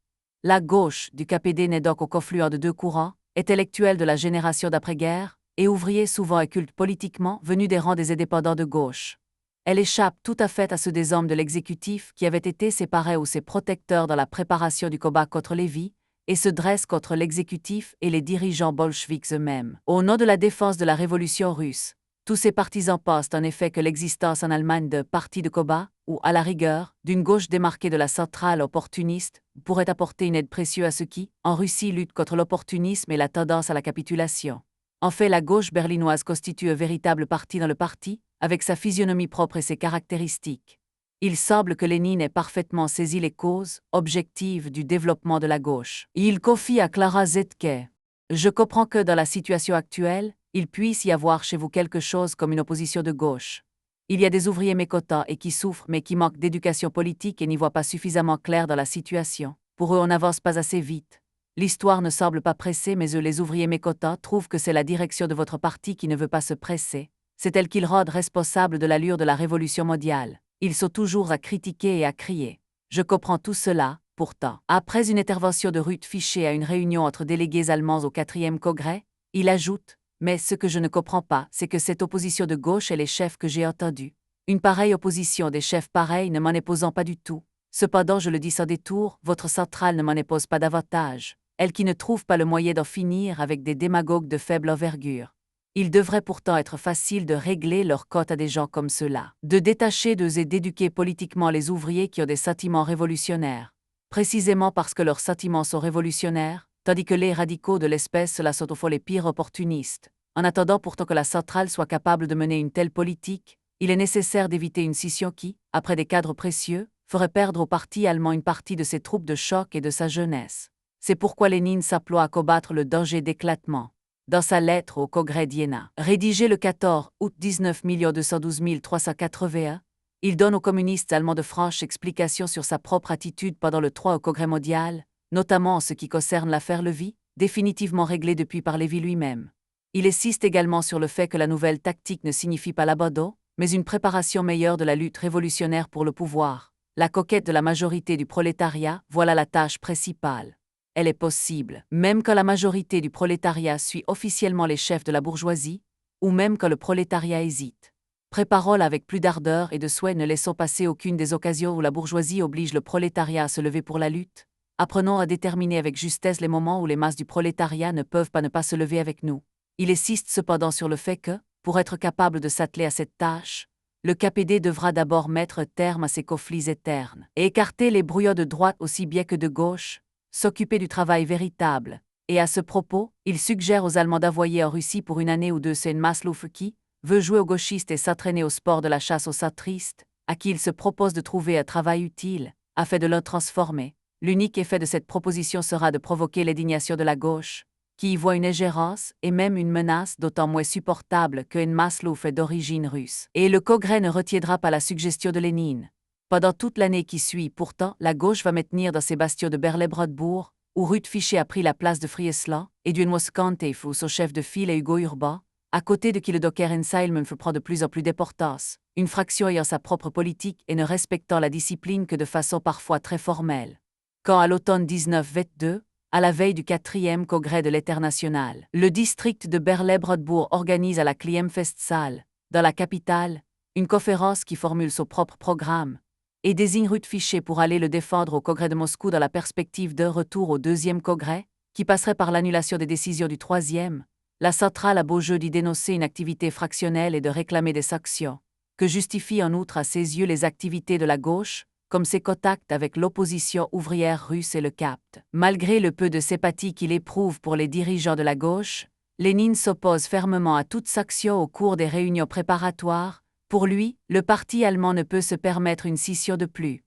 La gauche du KPD n'est donc au confluent de deux courants, intellectuels de la génération d'après-guerre, et ouvriers souvent occultes politiquement venus des rangs des indépendants de gauche. Elle échappe tout à fait à ceux des hommes de l'exécutif qui avaient été ses parrains ou ses protecteurs dans la préparation du combat contre Lévy, et se dresse contre l'exécutif et les dirigeants bolcheviks eux-mêmes. Au nom de la défense de la révolution russe, tous ces partisans pensent en effet que l'existence en Allemagne de partis de combat, ou à la rigueur, d'une gauche démarquée de la centrale opportuniste, pourrait apporter une aide précieuse à ceux qui, en Russie, luttent contre l'opportunisme et la tendance à la capitulation. En fait, la gauche berlinoise constitue un véritable parti dans le parti, avec sa physionomie propre et ses caractéristiques. Il semble que Lénine ait parfaitement saisi les causes objectives du développement de la gauche. Il confie à Clara Zetke: « Je comprends que dans la situation actuelle, il puisse y avoir chez vous quelque chose comme une opposition de gauche. Il y a des ouvriers mécontents et qui souffrent mais qui manquent d'éducation politique et n'y voient pas suffisamment clair dans la situation. Pour eux, on n'avance pas assez vite. L'histoire ne semble pas pressée, mais eux, les ouvriers mécontents, trouvent que c'est la direction de votre parti qui ne veut pas se presser. C'est elle qu'ils rendent responsable de l'allure de la révolution mondiale. Ils sont toujours à critiquer et à crier. Je comprends tout cela, pourtant. » Après une intervention de Ruth Fichet à une réunion entre délégués allemands au 4e congrès, il ajoute: « Mais ce que je ne comprends pas, c'est que cette opposition de gauche est les chefs que j'ai entendus. Une pareille opposition des chefs pareils ne m'en imposant pas du tout. Cependant, je le dis sans détour, votre centrale ne m'en impose pas davantage. Elle qui ne trouve pas le moyen d'en finir avec des démagogues de faible envergure. Il devrait pourtant être facile de régler leur cote à des gens comme ceux-là, de détacher d'eux et d'éduquer politiquement les ouvriers qui ont des sentiments révolutionnaires. Précisément parce que leurs sentiments sont révolutionnaires, tandis que les radicaux de l'espèce, cela sont au fond les pires opportunistes. En attendant pourtant que la centrale soit capable de mener une telle politique, il est nécessaire d'éviter une scission qui, après des cadres précieux, ferait perdre au parti allemand une partie de ses troupes de choc et de sa jeunesse. C'est pourquoi Lénine s'emploie à combattre le danger d'éclatement. Dans sa lettre au Congrès d'Iéna, rédigée le 14 août 19 212 381, il donne aux communistes allemands de franches explications sur sa propre attitude pendant le 3 au Congrès mondial, notamment en ce qui concerne l'affaire Lévy, définitivement réglée depuis par Lévy lui-même. Il insiste également sur le fait que la nouvelle tactique ne signifie pas l'abandon, mais une préparation meilleure de la lutte révolutionnaire pour le pouvoir. La conquête de la majorité du prolétariat, voilà la tâche principale. Elle est possible, même quand la majorité du prolétariat suit officiellement les chefs de la bourgeoisie, ou même quand le prolétariat hésite. Préparons-la avec plus d'ardeur et de souhait, ne laissons passer aucune des occasions où la bourgeoisie oblige le prolétariat à se lever pour la lutte. Apprenons à déterminer avec justesse les moments où les masses du prolétariat ne peuvent pas ne pas se lever avec nous. Il insiste cependant sur le fait que, pour être capable de s'atteler à cette tâche, le KPD devra d'abord mettre terme à ses conflits éternes et écarter les brouillards de droite aussi bien que de gauche, s'occuper du travail véritable. Et à ce propos, il suggère aux Allemands d'envoyer en Russie pour une année ou deux Seine Maslow qui veut jouer aux gauchistes et s'entraîner au sport de la chasse aux centristes, à qui il se propose de trouver un travail utile, a fait de le transformer. L'unique effet de cette proposition sera de provoquer l'indignation de la gauche, qui y voit une ingérence et même une menace d'autant moins supportable qu'une Maslow est d'origine russe. Et le Congrès ne retiendra pas la suggestion de Lénine. Pendant toute l'année qui suit, pourtant, la gauche va maintenir dans ses bastions de Berley-Brodebourg, où Ruth Fichet a pris la place de Friesland, et d'une Moscantef où son chef de file est Hugo Urban, à côté de qui le Docker Enseilman prend de plus en plus d'importance, une fraction ayant sa propre politique et ne respectant la discipline que de façon parfois très formelle. Quand à l'automne 1922, à la veille du 4e congrès de l'International, le district de Berley-Brodebourg organise à la Kliemfestsaal, dans la capitale, une conférence qui formule son propre programme et désigne Ruth Fichet pour aller le défendre au congrès de Moscou dans la perspective d'un retour au 2e congrès, qui passerait par l'annulation des décisions du 3e. La centrale a beau jeu d'y dénoncer une activité fractionnelle et de réclamer des sanctions, que justifient en outre à ses yeux les activités de la gauche, comme ses contacts avec l'opposition ouvrière russe et le capte. Malgré le peu de sympathie qu'il éprouve pour les dirigeants de la gauche, Lénine s'oppose fermement à toute sanction au cours des réunions préparatoires. Pour lui, le parti allemand ne peut se permettre une scission de plus.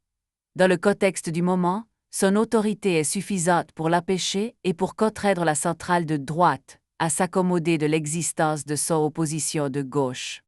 Dans le contexte du moment, son autorité est suffisante pour l'empêcher et pour contraindre la centrale de droite à s'accommoder de l'existence de son opposition de gauche.